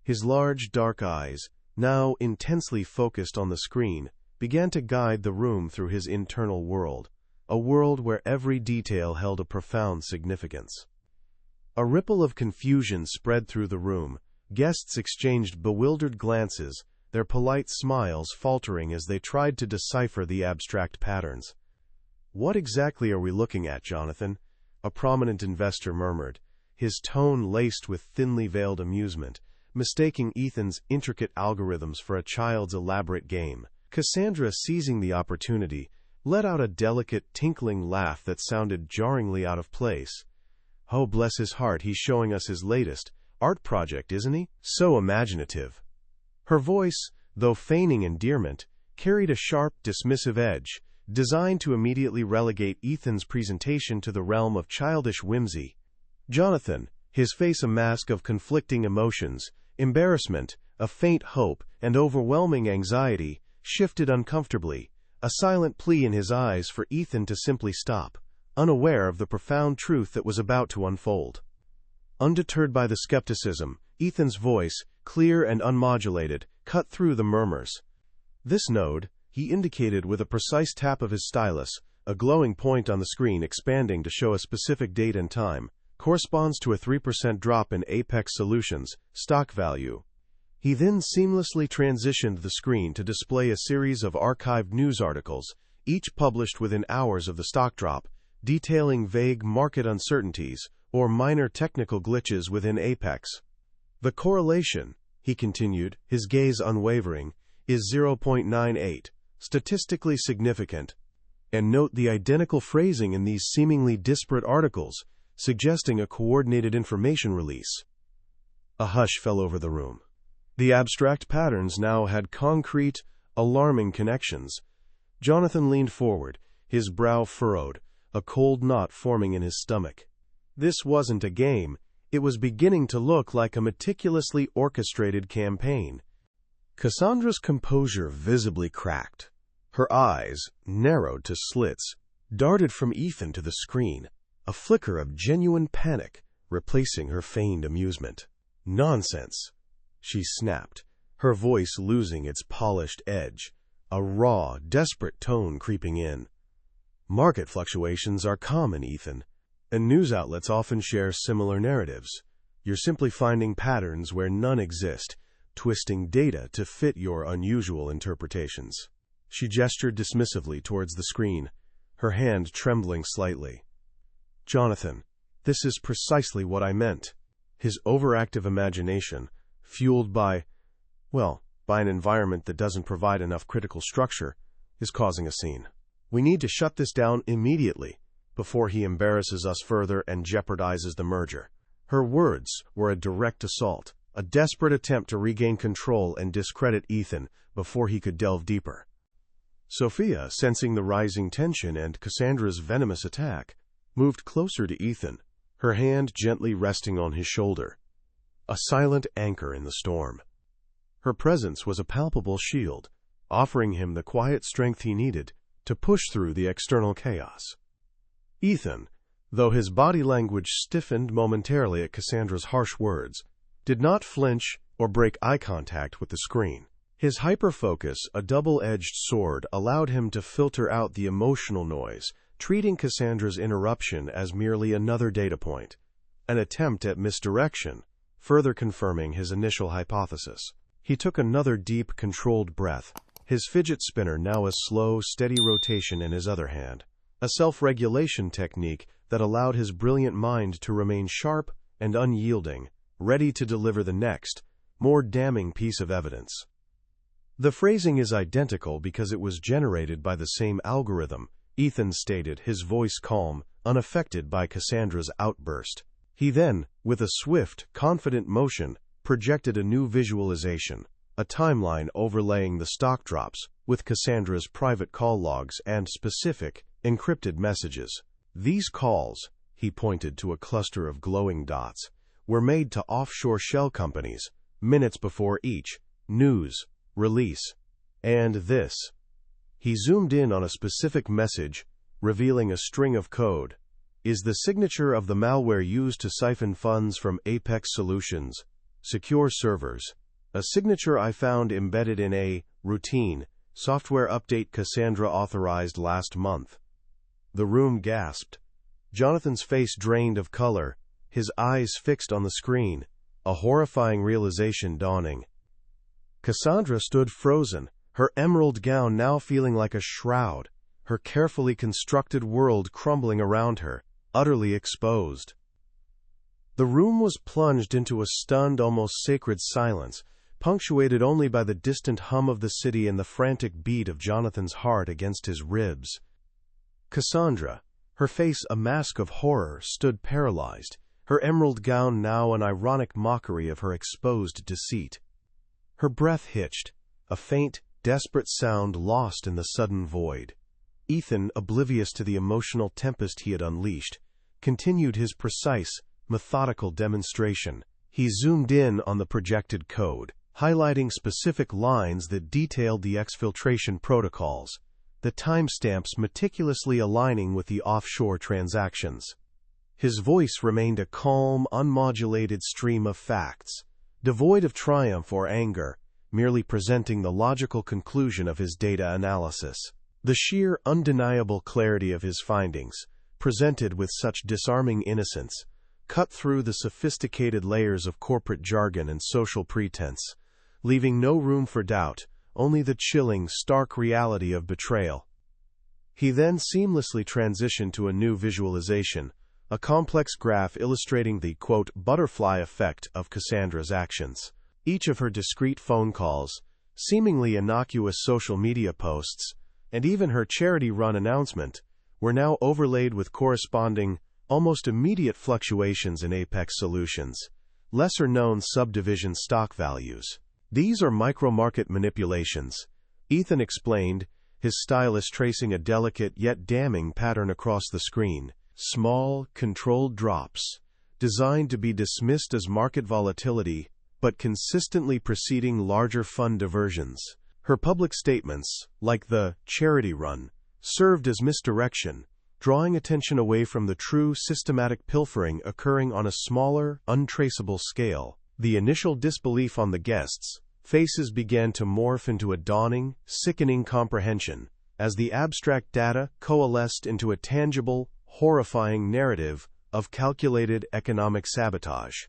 His large, dark eyes, now intensely focused on the screen, began to guide the room through his internal world, a world where every detail held a profound significance. A ripple of confusion spread through the room. Guests exchanged bewildered glances, their polite smiles faltering as they tried to decipher the abstract patterns. "What exactly are we looking at, Jonathan?" a prominent investor murmured, his tone laced with thinly veiled amusement, mistaking Ethan's intricate algorithms for a child's elaborate game. Cassandra, seizing the opportunity, let out a delicate, tinkling laugh that sounded jarringly out of place. "Oh, bless his heart, he's showing us his latest art project, isn't he? So imaginative." Her voice, though feigning endearment, carried a sharp, dismissive edge, designed to immediately relegate Ethan's presentation to the realm of childish whimsy. Jonathan, his face a mask of conflicting emotions, embarrassment, a faint hope, and overwhelming anxiety, shifted uncomfortably, a silent plea in his eyes for Ethan to simply stop, unaware of the profound truth that was about to unfold. Undeterred by the skepticism, Ethan's voice, clear and unmodulated, cut through the murmurs. "This node," he indicated with a precise tap of his stylus, a glowing point on the screen expanding to show a specific date and time, "corresponds to a 3% drop in Apex Solutions' stock value." He then seamlessly transitioned the screen to display a series of archived news articles, each published within hours of the stock drop, detailing vague market uncertainties or minor technical glitches within Apex. "The correlation," he continued, his gaze unwavering, "is 0.98, statistically significant. And note the identical phrasing in these seemingly disparate articles, suggesting a coordinated information release." A hush fell over the room. The abstract patterns now had concrete, alarming connections. Jonathan leaned forward, his brow furrowed, a cold knot forming in his stomach. This wasn't a game. It was beginning to look like a meticulously orchestrated campaign. Cassandra's composure visibly cracked. Her eyes, narrowed to slits, darted from Ethan to the screen, a flicker of genuine panic replacing her feigned amusement. "Nonsense," she snapped, her voice losing its polished edge, a raw, desperate tone creeping in. "Market fluctuations are common, Ethan, and news outlets often share similar narratives. You're simply finding patterns where none exist, twisting data to fit your unusual interpretations." She gestured dismissively towards the screen, her hand trembling slightly. "Jonathan, this is precisely what I meant." His overactive imagination, fueled by an environment that doesn't provide enough critical structure, is causing a scene. "We need to shut this down immediately, before he embarrasses us further and jeopardizes the merger." Her words were a direct assault, a desperate attempt to regain control and discredit Ethan before he could delve deeper. Sophia, sensing the rising tension and Cassandra's venomous attack, moved closer to Ethan, her hand gently resting on his shoulder, a silent anchor in the storm. Her presence was a palpable shield, offering him the quiet strength he needed to push through the external chaos. Ethan, though his body language stiffened momentarily at Cassandra's harsh words, did not flinch or break eye contact with the screen. His hyperfocus, a double-edged sword, allowed him to filter out the emotional noise, treating Cassandra's interruption as merely another data point, an attempt at misdirection, further confirming his initial hypothesis. He took another deep, controlled breath, his fidget spinner now a slow, steady rotation in his other hand, a self-regulation technique that allowed his brilliant mind to remain sharp and unyielding, ready to deliver the next, more damning piece of evidence. "The phrasing is identical because it was generated by the same algorithm," Ethan stated, his voice calm, unaffected by Cassandra's outburst. He then, with a swift, confident motion, projected a new visualization, a timeline overlaying the stock drops, with Cassandra's private call logs and specific, encrypted messages. "These calls," he pointed to a cluster of glowing dots, "were made to offshore shell companies, minutes before each news release. And this," he zoomed in on a specific message, revealing a string of code, "is the signature of the malware used to siphon funds from Apex Solutions' secure servers, a signature I found embedded in a routine software update Cassandra authorized last month." The room gasped. Jonathan's face drained of color, his eyes fixed on the screen, a horrifying realization dawning. Cassandra stood frozen, her emerald gown now feeling like a shroud, her carefully constructed world crumbling around her, utterly exposed. The room was plunged into a stunned, almost sacred silence, punctuated only by the distant hum of the city and the frantic beat of Jonathan's heart against his ribs. Cassandra, her face a mask of horror, stood paralyzed, her emerald gown now an ironic mockery of her exposed deceit. Her breath hitched, a faint, desperate sound lost in the sudden void. Ethan, oblivious to the emotional tempest he had unleashed, continued his precise, methodical demonstration. He zoomed in on the projected code, highlighting specific lines that detailed the exfiltration protocols, the timestamps meticulously aligning with the offshore transactions. His voice remained a calm, unmodulated stream of facts, devoid of triumph or anger, merely presenting the logical conclusion of his data analysis. The sheer, undeniable clarity of his findings, presented with such disarming innocence, cut through the sophisticated layers of corporate jargon and social pretense, leaving no room for doubt, only the chilling, stark reality of betrayal. He then seamlessly transitioned to a new visualization, a complex graph illustrating the, quote, butterfly effect of Cassandra's actions. Each of her discreet phone calls, seemingly innocuous social media posts, and even her charity-run announcement, were now overlaid with corresponding, almost immediate fluctuations in Apex Solutions, lesser-known subdivision stock values. These are micro-market manipulations, Ethan explained, his stylus tracing a delicate yet damning pattern across the screen. Small, controlled drops, designed to be dismissed as market volatility, but consistently preceding larger fund diversions. Her public statements, like the charity run, served as misdirection, drawing attention away from the true systematic pilfering occurring on a smaller, untraceable scale. The initial disbelief on the guests' faces began to morph into a dawning, sickening comprehension, as the abstract data coalesced into a tangible, horrifying narrative of calculated economic sabotage.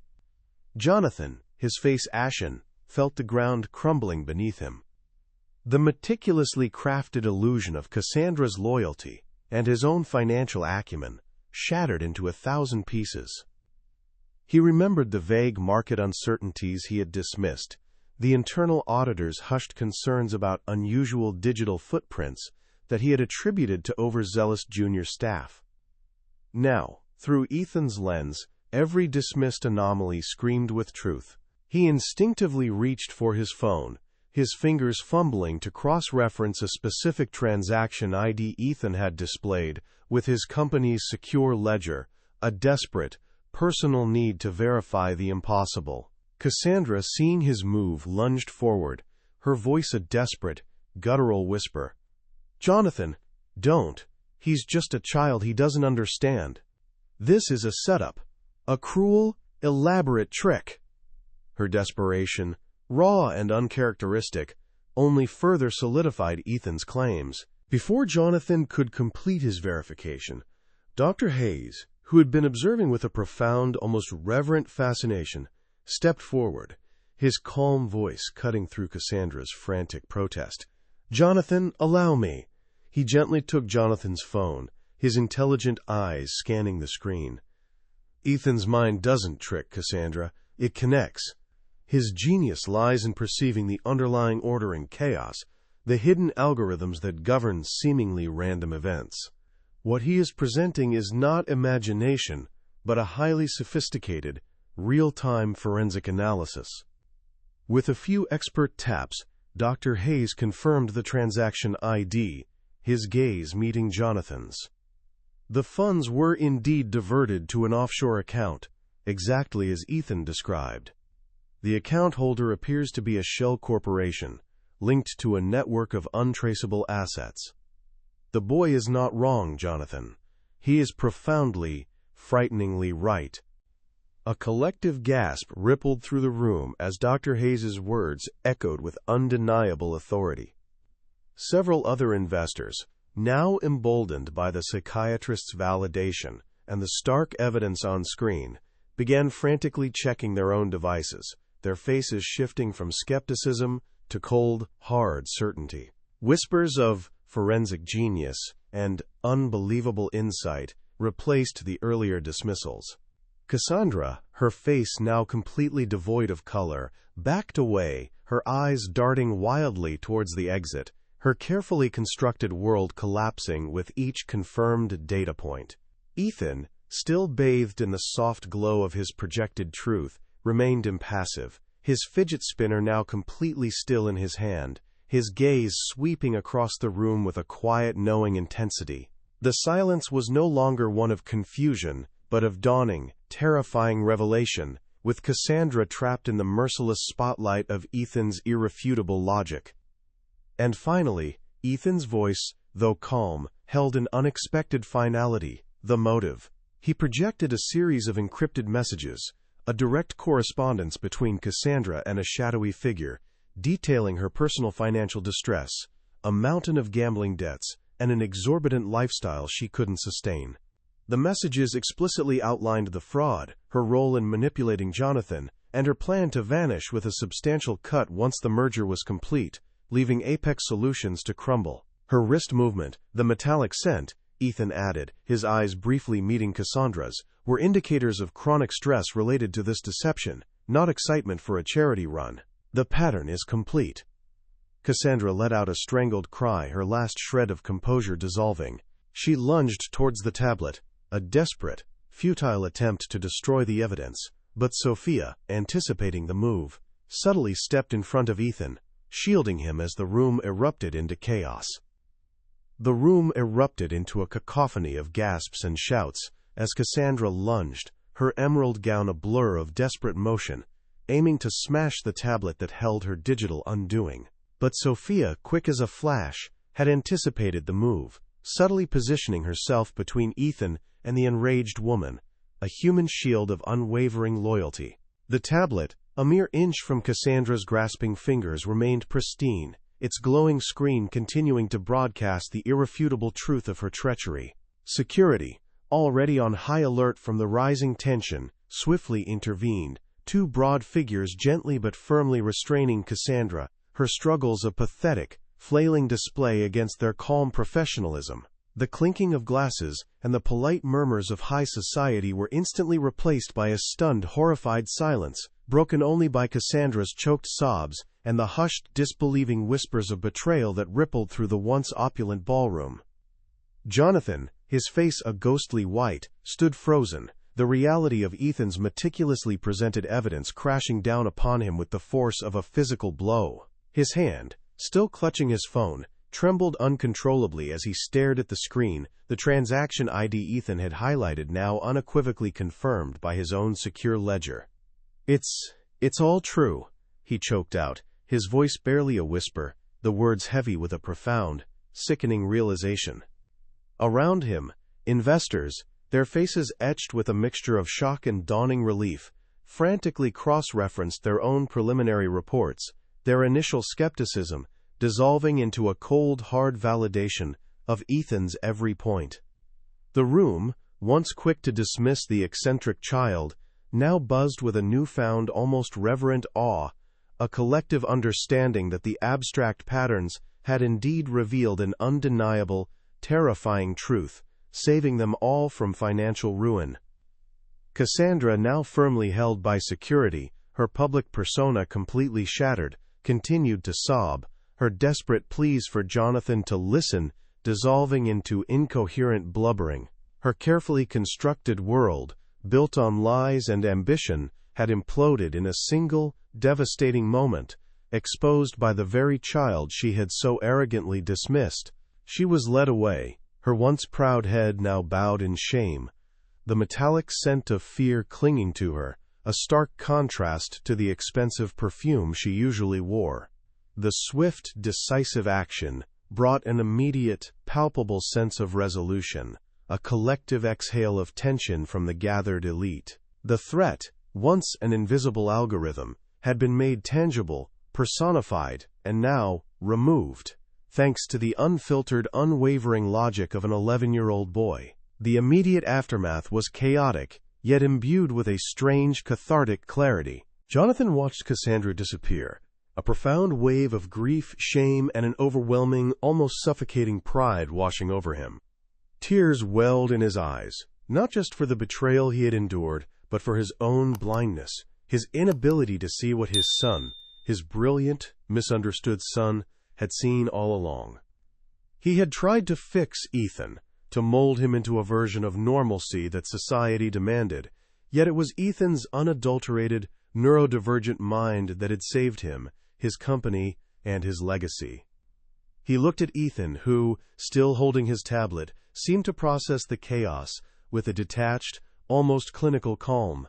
Jonathan, his face ashen, felt the ground crumbling beneath him. The meticulously crafted illusion of Cassandra's loyalty and his own financial acumen shattered into 1,000 pieces. He remembered the vague market uncertainties he had dismissed, the internal auditor's hushed concerns about unusual digital footprints that he had attributed to overzealous junior staff. Now, through Ethan's lens, every dismissed anomaly screamed with truth. He instinctively reached for his phone, his fingers fumbling to cross-reference a specific transaction ID Ethan had displayed with his company's secure ledger, a desperate, personal need to verify the impossible. Cassandra, seeing his move, lunged forward, her voice a desperate, guttural whisper. "Jonathan, don't. He's just a child, he doesn't understand. This is a setup, a cruel, elaborate trick." Her desperation, raw and uncharacteristic, only further solidified Ethan's claims. Before Jonathan could complete his verification, Dr. Hayes, who had been observing with a profound, almost reverent fascination, stepped forward, his calm voice cutting through Cassandra's frantic protest. "Jonathan, allow me." He gently took Jonathan's phone, his intelligent eyes scanning the screen. "Ethan's mind doesn't trick, Cassandra. It connects. His genius lies in perceiving the underlying order in chaos, the hidden algorithms that govern seemingly random events. What he is presenting is not imagination, but a highly sophisticated, real-time forensic analysis." With a few expert taps, Dr. Hayes confirmed the transaction ID, his gaze meeting Jonathan's. The funds were indeed diverted to an offshore account, exactly as Ethan described. The account holder appears to be a shell corporation, linked to a network of untraceable assets. The boy is not wrong, Jonathan. He is profoundly, frighteningly right. A collective gasp rippled through the room as Dr. Hayes's words echoed with undeniable authority. Several other investors, now emboldened by the psychiatrist's validation and the stark evidence on screen, began frantically checking their own devices, their faces shifting from skepticism to cold, hard certainty. Whispers of forensic genius and unbelievable insight replaced the earlier dismissals. Cassandra, her face now completely devoid of color, backed away, her eyes darting wildly towards the exit, her carefully constructed world collapsing with each confirmed data point. Ethan, still bathed in the soft glow of his projected truth, remained impassive, his fidget spinner now completely still in his hand, his gaze sweeping across the room with a quiet, knowing intensity. The silence was no longer one of confusion, but of dawning, terrifying revelation, with Cassandra trapped in the merciless spotlight of Ethan's irrefutable logic. And finally, Ethan's voice, though calm, held an unexpected finality: the motive. He projected a series of encrypted messages, a direct correspondence between Cassandra and a shadowy figure, detailing her personal financial distress, a mountain of gambling debts, and an exorbitant lifestyle she couldn't sustain. The messages explicitly outlined the fraud, her role in manipulating Jonathan, and her plan to vanish with a substantial cut once the merger was complete, leaving Apex Solutions to crumble. Her wrist movement, the metallic scent, Ethan added, his eyes briefly meeting Cassandra's, were indicators of chronic stress related to this deception, not excitement for a charity run. The pattern is complete. Cassandra let out a strangled cry, her last shred of composure dissolving. She lunged towards the tablet, a desperate, futile attempt to destroy the evidence, but Sophia, anticipating the move, subtly stepped in front of Ethan, shielding him as the room erupted into chaos. The room erupted into a cacophony of gasps and shouts as Cassandra lunged, her emerald gown a blur of desperate motion, aiming to smash the tablet that held her digital undoing. But Sophia, quick as a flash, had anticipated the move, subtly positioning herself between Ethan and the enraged woman, a human shield of unwavering loyalty. The tablet, a mere inch from Cassandra's grasping fingers, remained pristine, its glowing screen continuing to broadcast the irrefutable truth of her treachery. Security, already on high alert from the rising tension, swiftly intervened, two broad figures gently but firmly restraining Cassandra, her struggles a pathetic, flailing display against their calm professionalism. The clinking of glasses and the polite murmurs of high society were instantly replaced by a stunned, horrified silence, broken only by Cassandra's choked sobs and the hushed, disbelieving whispers of betrayal that rippled through the once opulent ballroom. Jonathan, his face a ghostly white, stood frozen, the reality of Ethan's meticulously presented evidence crashing down upon him with the force of a physical blow. His hand, still clutching his phone, trembled uncontrollably as he stared at the screen, the transaction ID Ethan had highlighted now unequivocally confirmed by his own secure ledger. It's all true," he choked out, his voice barely a whisper, the words heavy with a profound, sickening realization. Around him, investors, their faces etched with a mixture of shock and dawning relief, frantically cross-referenced their own preliminary reports, their initial skepticism dissolving into a cold, hard validation of Ethan's every point. The room, once quick to dismiss the eccentric child, now buzzed with a newfound, almost reverent awe, a collective understanding that the abstract patterns had indeed revealed an undeniable, terrifying truth, saving them all from financial ruin. Cassandra, now firmly held by security, her public persona completely shattered, continued to sob, her desperate pleas for Jonathan to listen dissolving into incoherent blubbering. Her carefully constructed world, built on lies and ambition, had imploded in a single, devastating moment, exposed by the very child she had so arrogantly dismissed. She was led away, her once proud head now bowed in shame, the metallic scent of fear clinging to her, a stark contrast to the expensive perfume she usually wore. The swift, decisive action brought an immediate, palpable sense of resolution, a collective exhale of tension from the gathered elite. The threat, once an invisible algorithm, had been made tangible, personified, and now removed, thanks to the unfiltered, unwavering logic of an 11-year-old boy. The immediate aftermath was chaotic, yet imbued with a strange, cathartic clarity. Jonathan watched Cassandra disappear, a profound wave of grief, shame, and an overwhelming, almost suffocating pride washing over him. Tears welled in his eyes, not just for the betrayal he had endured, but for his own blindness, his inability to see what his son, his brilliant, misunderstood son, had seen all along. He had tried to fix Ethan, to mold him into a version of normalcy that society demanded, yet it was Ethan's unadulterated, neurodivergent mind that had saved him, his company, and his legacy. He looked at Ethan, who, still holding his tablet, seemed to process the chaos with a detached, almost clinical calm.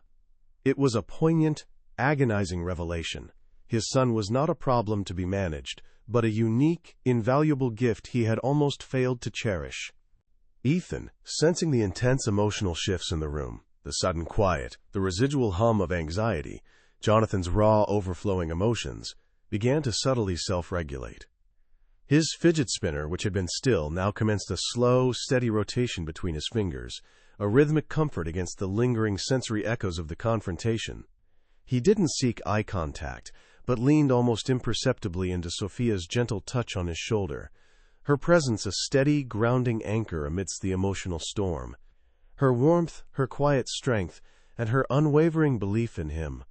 It was a poignant, agonizing revelation. His son was not a problem to be managed, but a unique, invaluable gift he had almost failed to cherish. Ethan, sensing the intense emotional shifts in the room, the sudden quiet, the residual hum of anxiety, Jonathan's raw, overflowing emotions, began to subtly self-regulate. His fidget spinner, which had been still, now commenced a slow, steady rotation between his fingers, a rhythmic comfort against the lingering sensory echoes of the confrontation. He didn't seek eye contact, but leaned almost imperceptibly into Sophia's gentle touch on his shoulder, her presence a steady, grounding anchor amidst the emotional storm. Her warmth, her quiet strength, and her unwavering belief in him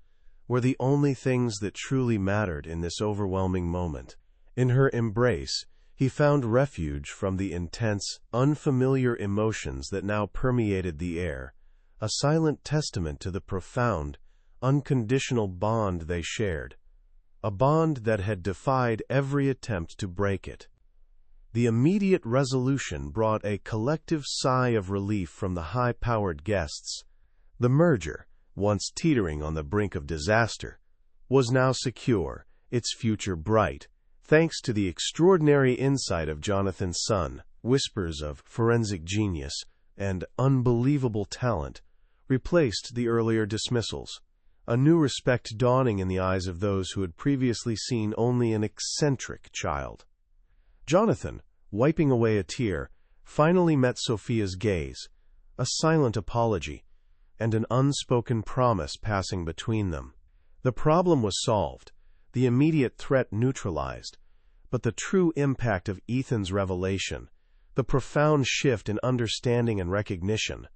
were the only things that truly mattered in this overwhelming moment. In her embrace, he found refuge from the intense, unfamiliar emotions that now permeated the air, a silent testament to the profound, unconditional bond they shared, a bond that had defied every attempt to break it. The immediate resolution brought a collective sigh of relief from the high-powered guests. The merger, once teetering on the brink of disaster, was now secure, its future bright, thanks to the extraordinary insight of Jonathan's son. Whispers of forensic genius and unbelievable talent replaced the earlier dismissals, a new respect dawning in the eyes of those who had previously seen only an eccentric child. Jonathan, wiping away a tear, finally met Sophia's gaze, a silent apology, and an unspoken promise passing between them. The problem was solved, the immediate threat neutralized, but the true impact of Ethan's revelation, the profound shift in understanding and recognition,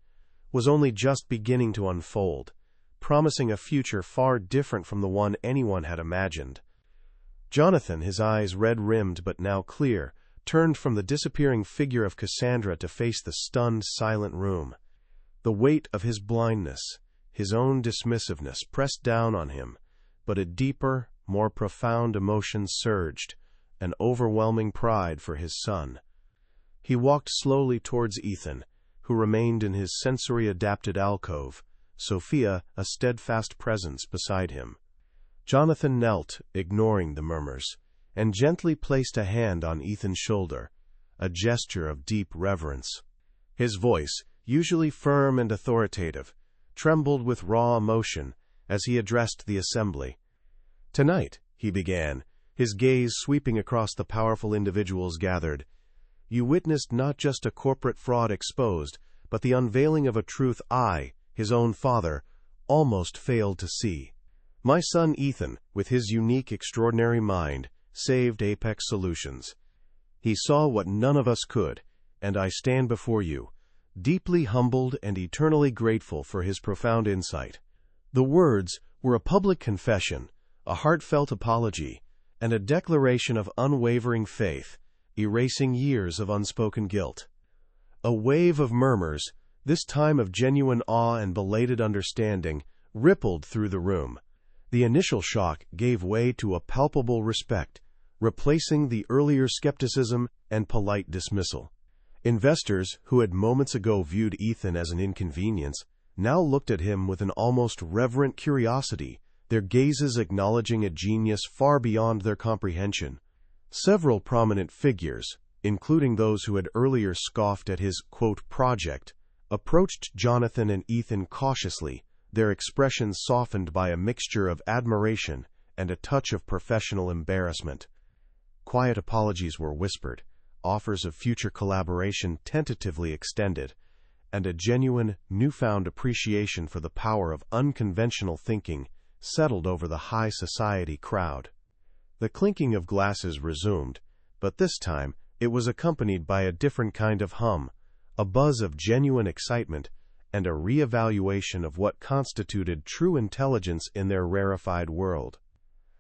was only just beginning to unfold, promising a future far different from the one anyone had imagined. Jonathan, his eyes red-rimmed but now clear, turned from the disappearing figure of Cassandra to face the stunned, silent room. The weight of his blindness, his own dismissiveness, pressed down on him, but a deeper, more profound emotion surged, an overwhelming pride for his son. He walked slowly towards Ethan, who remained in his sensory-adapted alcove, Sophia a steadfast presence beside him. Jonathan knelt, ignoring the murmurs, and gently placed a hand on Ethan's shoulder, a gesture of deep reverence. His voice, usually firm and authoritative, trembled with raw emotion as he addressed the assembly. "Tonight," he began, his gaze sweeping across the powerful individuals gathered, "you witnessed not just a corporate fraud exposed, but the unveiling of a truth I, his own father, almost failed to see. My son Ethan, with his unique, extraordinary mind, saved Apex Solutions. He saw what none of us could, and I stand before you, deeply humbled and eternally grateful for his profound insight." The words were a public confession, a heartfelt apology, and a declaration of unwavering faith, erasing years of unspoken guilt. A wave of murmurs, this time of genuine awe and belated understanding, rippled through the room. The initial shock gave way to a palpable respect, replacing the earlier skepticism and polite dismissal. Investors, who had moments ago viewed Ethan as an inconvenience, now looked at him with an almost reverent curiosity, their gazes acknowledging a genius far beyond their comprehension. Several prominent figures, including those who had earlier scoffed at his, quote, project, approached Jonathan and Ethan cautiously, their expressions softened by a mixture of admiration and a touch of professional embarrassment. Quiet apologies were whispered, offers of future collaboration tentatively extended, and a genuine, newfound appreciation for the power of unconventional thinking settled over the high society crowd. The clinking of glasses resumed, but this time it was accompanied by a different kind of hum, a buzz of genuine excitement, and a re-evaluation of what constituted true intelligence in their rarefied world.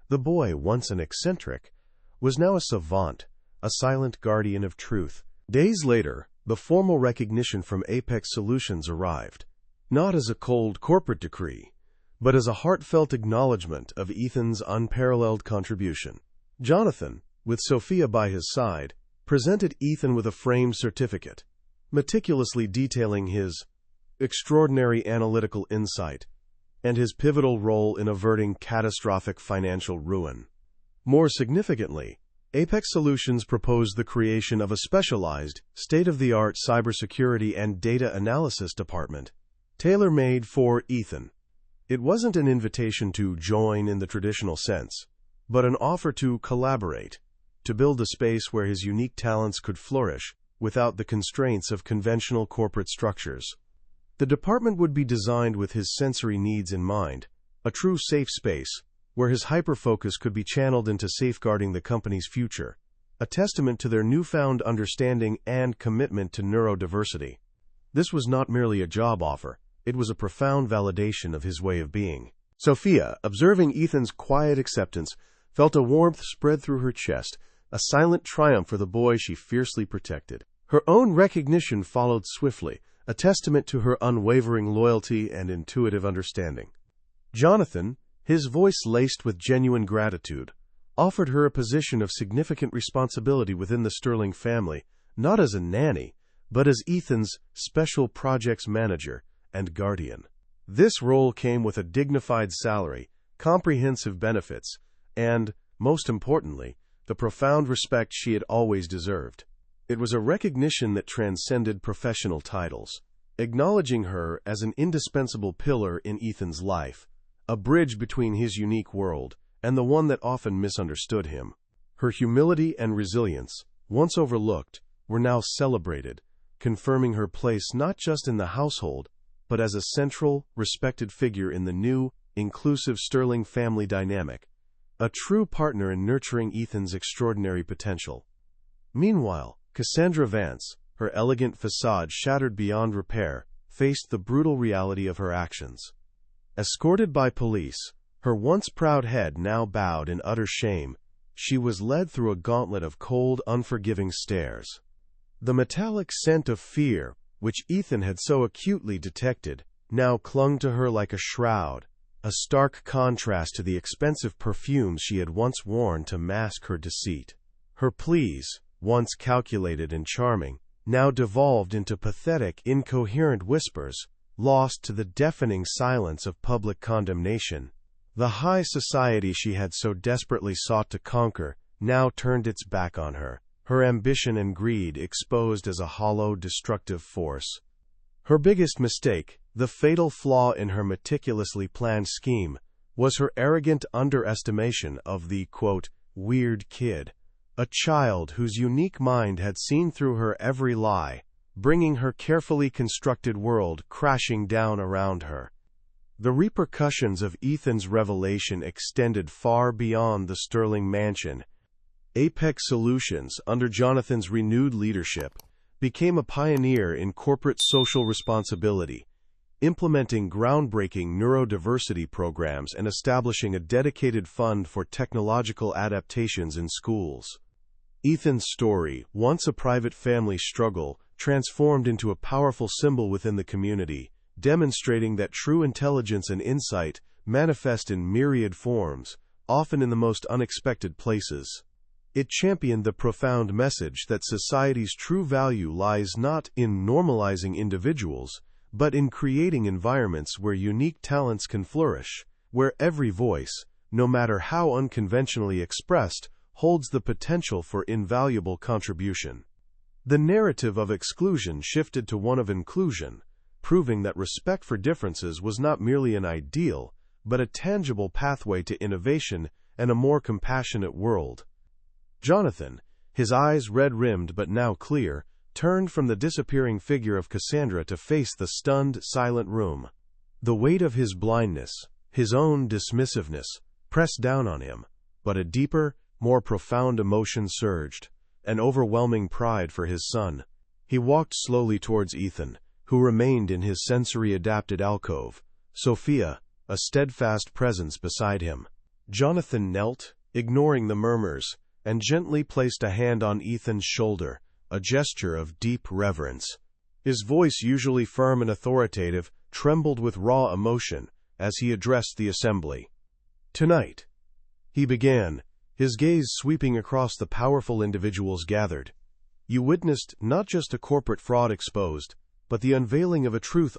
The boy, once an eccentric, was now a savant, a silent guardian of truth. Days later, the formal recognition from Apex Solutions arrived, not as a cold corporate decree, but as a heartfelt acknowledgement of Ethan's unparalleled contribution. Jonathan, with Sophia by his side, presented Ethan with a framed certificate, meticulously detailing his extraordinary analytical insight and his pivotal role in averting catastrophic financial ruin. More significantly, Apex Solutions proposed the creation of a specialized, state-of-the-art cybersecurity and data analysis department, tailor-made for Ethan. It wasn't an invitation to join in the traditional sense, but an offer to collaborate, to build a space where his unique talents could flourish without the constraints of conventional corporate structures. The department would be designed with his sensory needs in mind, a true safe space where his hyper-focus could be channeled into safeguarding the company's future, a testament to their newfound understanding and commitment to neurodiversity. This was not merely a job offer, it was a profound validation of his way of being. Sophia, observing Ethan's quiet acceptance, felt a warmth spread through her chest, a silent triumph for the boy she fiercely protected. Her own recognition followed swiftly, a testament to her unwavering loyalty and intuitive understanding. Jonathan, his voice laced with genuine gratitude, offered her a position of significant responsibility within the Sterling family, not as a nanny, but as Ethan's special projects manager and guardian. This role came with a dignified salary, comprehensive benefits, and, most importantly, the profound respect she had always deserved. It was a recognition that transcended professional titles, acknowledging her as an indispensable pillar in Ethan's life, a bridge between his unique world and the one that often misunderstood him. Her humility and resilience, once overlooked, were now celebrated, confirming her place not just in the household, but as a central, respected figure in the new, inclusive Sterling family dynamic, a true partner in nurturing Ethan's extraordinary potential. Meanwhile, Cassandra Vance, her elegant facade shattered beyond repair, faced the brutal reality of her actions. Escorted by police, her once proud head now bowed in utter shame, she was led through a gauntlet of cold, unforgiving stares. The metallic scent of fear, which Ethan had so acutely detected, now clung to her like a shroud, a stark contrast to the expensive perfumes she had once worn to mask her deceit. Her pleas, once calculated and charming, now devolved into pathetic, incoherent whispers, lost to the deafening silence of public condemnation. The high society she had so desperately sought to conquer now turned its back on her, her ambition and greed exposed as a hollow, destructive force. Her biggest mistake, the fatal flaw in her meticulously planned scheme, was her arrogant underestimation of the, quote, weird kid, a child whose unique mind had seen through her every lie, bringing her carefully constructed world crashing down around her. The repercussions of Ethan's revelation extended far beyond the Sterling mansion. Apex Solutions, under Jonathan's renewed leadership, became a pioneer in corporate social responsibility, implementing groundbreaking neurodiversity programs and establishing a dedicated fund for technological adaptations in schools. Ethan's story, once a private family struggle, transformed into a powerful symbol within the community, demonstrating that true intelligence and insight manifest in myriad forms, often in the most unexpected places. It championed the profound message that society's true value lies not in normalizing individuals, but in creating environments where unique talents can flourish, where every voice, no matter how unconventionally expressed, holds the potential for invaluable contribution. The narrative of exclusion shifted to one of inclusion, proving that respect for differences was not merely an ideal, but a tangible pathway to innovation and a more compassionate world. Jonathan, his eyes red-rimmed but now clear, turned from the disappearing figure of Cassandra to face the stunned, silent room. The weight of his blindness, his own dismissiveness, pressed down on him, but a deeper, more profound emotion surged, an overwhelming pride for his son. He walked slowly towards Ethan, who remained in his sensory-adapted alcove, Sophia, a steadfast presence beside him. Jonathan knelt, ignoring the murmurs, and gently placed a hand on Ethan's shoulder, a gesture of deep reverence. His voice, usually firm and authoritative, trembled with raw emotion as he addressed the assembly. "Tonight," he began, his gaze sweeping across the powerful individuals gathered. You witnessed not just a corporate fraud exposed, but the unveiling of a truth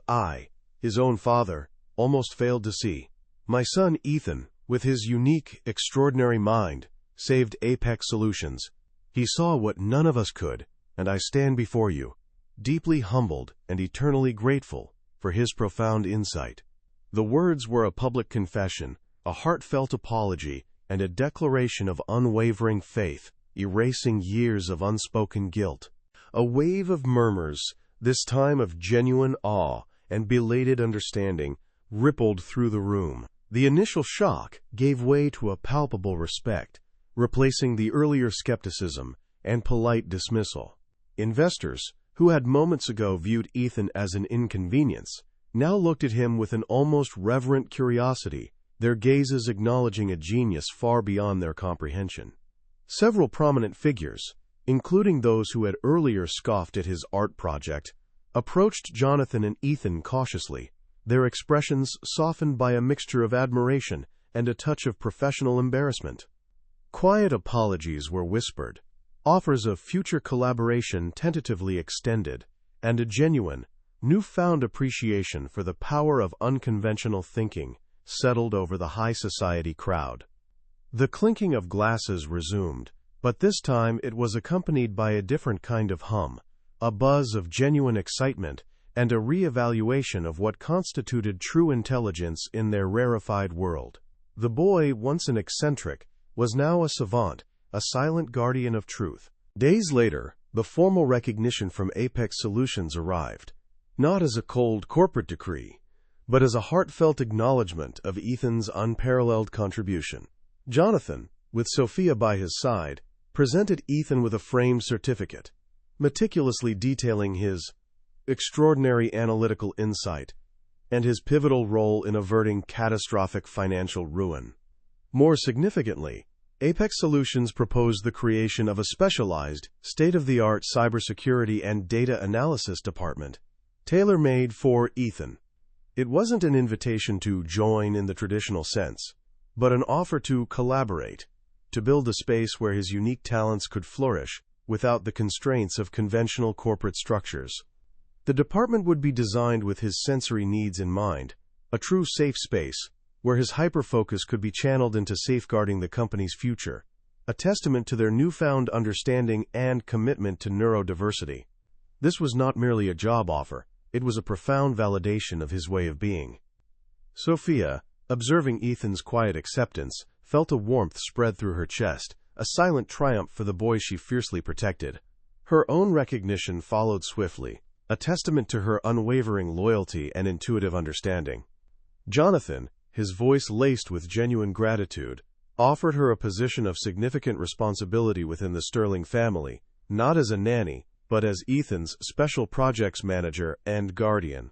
his own father, almost failed to see. My son Ethan, with his unique, extraordinary mind, saved Apex Solutions. He saw what none of us could, and I stand before you, deeply humbled and eternally grateful for his profound insight. The words were a public confession, a heartfelt apology, and a declaration of unwavering faith, erasing years of unspoken guilt. A wave of murmurs, this time of genuine awe and belated understanding, rippled through the room. The initial shock gave way to a palpable respect, replacing the earlier skepticism and polite dismissal. Investors, who had moments ago viewed Ethan as an inconvenience, now looked at him with an almost reverent curiosity, their gazes acknowledging a genius far beyond their comprehension. Several prominent figures, including those who had earlier scoffed at his art project, approached Jonathan and Ethan cautiously, their expressions softened by a mixture of admiration and a touch of professional embarrassment. Quiet apologies were whispered, offers of future collaboration tentatively extended, and a genuine, newfound appreciation for the power of unconventional thinking settled over the high society crowd. The clinking of glasses resumed, but this time it was accompanied by a different kind of hum, a buzz of genuine excitement and a re-evaluation of what constituted true intelligence in their rarefied world. The boy, once an eccentric, was now a savant, a silent guardian of truth. Days later, the formal recognition from Apex Solutions arrived, not as a cold corporate decree, but as a heartfelt acknowledgement of Ethan's unparalleled contribution. Jonathan, with Sophia by his side, presented Ethan with a framed certificate, meticulously detailing his extraordinary analytical insight and his pivotal role in averting catastrophic financial ruin. More significantly, Apex Solutions proposed the creation of a specialized, state-of-the-art cybersecurity and data analysis department, tailor-made for Ethan. It wasn't an invitation to join in the traditional sense, but an offer to collaborate, to build a space where his unique talents could flourish without the constraints of conventional corporate structures. The department would be designed with his sensory needs in mind, a true safe space where his hyper-focus could be channeled into safeguarding the company's future, a testament to their newfound understanding and commitment to neurodiversity. This was not merely a job offer, it was a profound validation of his way of being. Sophia, observing Ethan's quiet acceptance, felt a warmth spread through her chest, a silent triumph for the boy she fiercely protected. Her own recognition followed swiftly, a testament to her unwavering loyalty and intuitive understanding. Jonathan, his voice laced with genuine gratitude, offered her a position of significant responsibility within the Sterling family, not as a nanny, but as Ethan's special projects manager and guardian.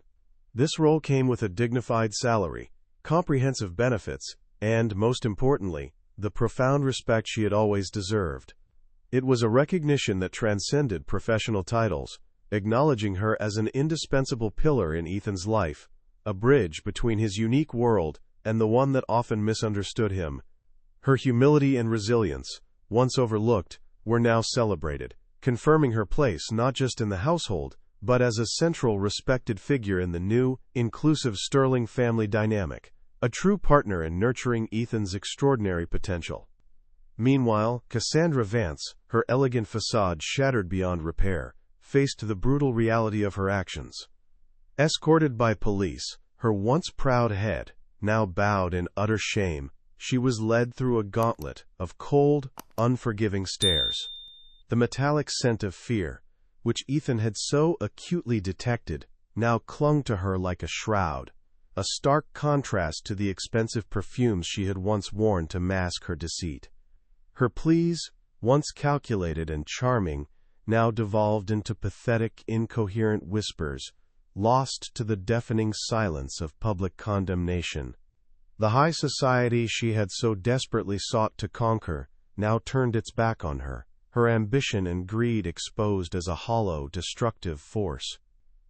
This role came with a dignified salary, comprehensive benefits, and, most importantly, the profound respect she had always deserved. It was a recognition that transcended professional titles, acknowledging her as an indispensable pillar in Ethan's life, a bridge between his unique world and the one that often misunderstood him. Her humility and resilience, once overlooked, were now celebrated, confirming her place not just in the household, but as a central respected figure in the new, inclusive Sterling family dynamic, a true partner in nurturing Ethan's extraordinary potential. Meanwhile, Cassandra Vance, her elegant facade shattered beyond repair, faced the brutal reality of her actions. Escorted by police, her once proud head, now bowed in utter shame, she was led through a gauntlet of cold, unforgiving stares. The metallic scent of fear, which Ethan had so acutely detected, now clung to her like a shroud, a stark contrast to the expensive perfumes she had once worn to mask her deceit. Her pleas, once calculated and charming, now devolved into pathetic, incoherent whispers, lost to the deafening silence of public condemnation. The high society she had so desperately sought to conquer now turned its back on her, her ambition and greed exposed as a hollow, destructive force.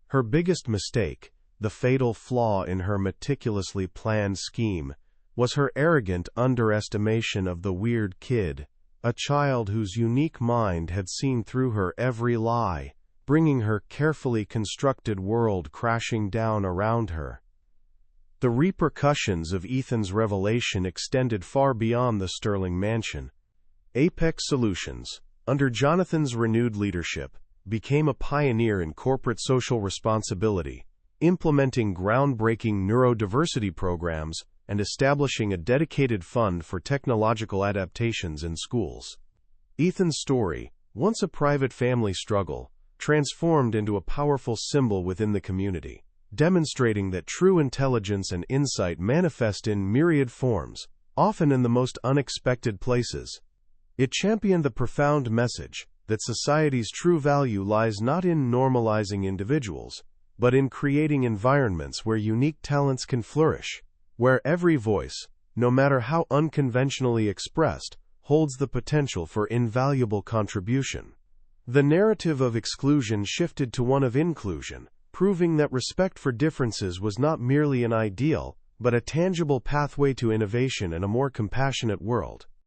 Her biggest mistake, the fatal flaw in her meticulously planned scheme, was her arrogant underestimation of the weird kid, a child whose unique mind had seen through her every lie, bringing her carefully constructed world crashing down around her. The repercussions of Ethan's revelation extended far beyond the Sterling mansion. Apex Solutions, under Jonathan's renewed leadership, became a pioneer in corporate social responsibility, implementing groundbreaking neurodiversity programs and establishing a dedicated fund for technological adaptations in schools. Ethan's story, once a private family struggle, transformed into a powerful symbol within the community, demonstrating that true intelligence and insight manifest in myriad forms, often in the most unexpected places. It championed the profound message that society's true value lies not in normalizing individuals, but in creating environments where unique talents can flourish, where every voice, no matter how unconventionally expressed, holds the potential for invaluable contribution. The narrative of exclusion shifted to one of inclusion, proving that respect for differences was not merely an ideal, but a tangible pathway to innovation and a more compassionate world.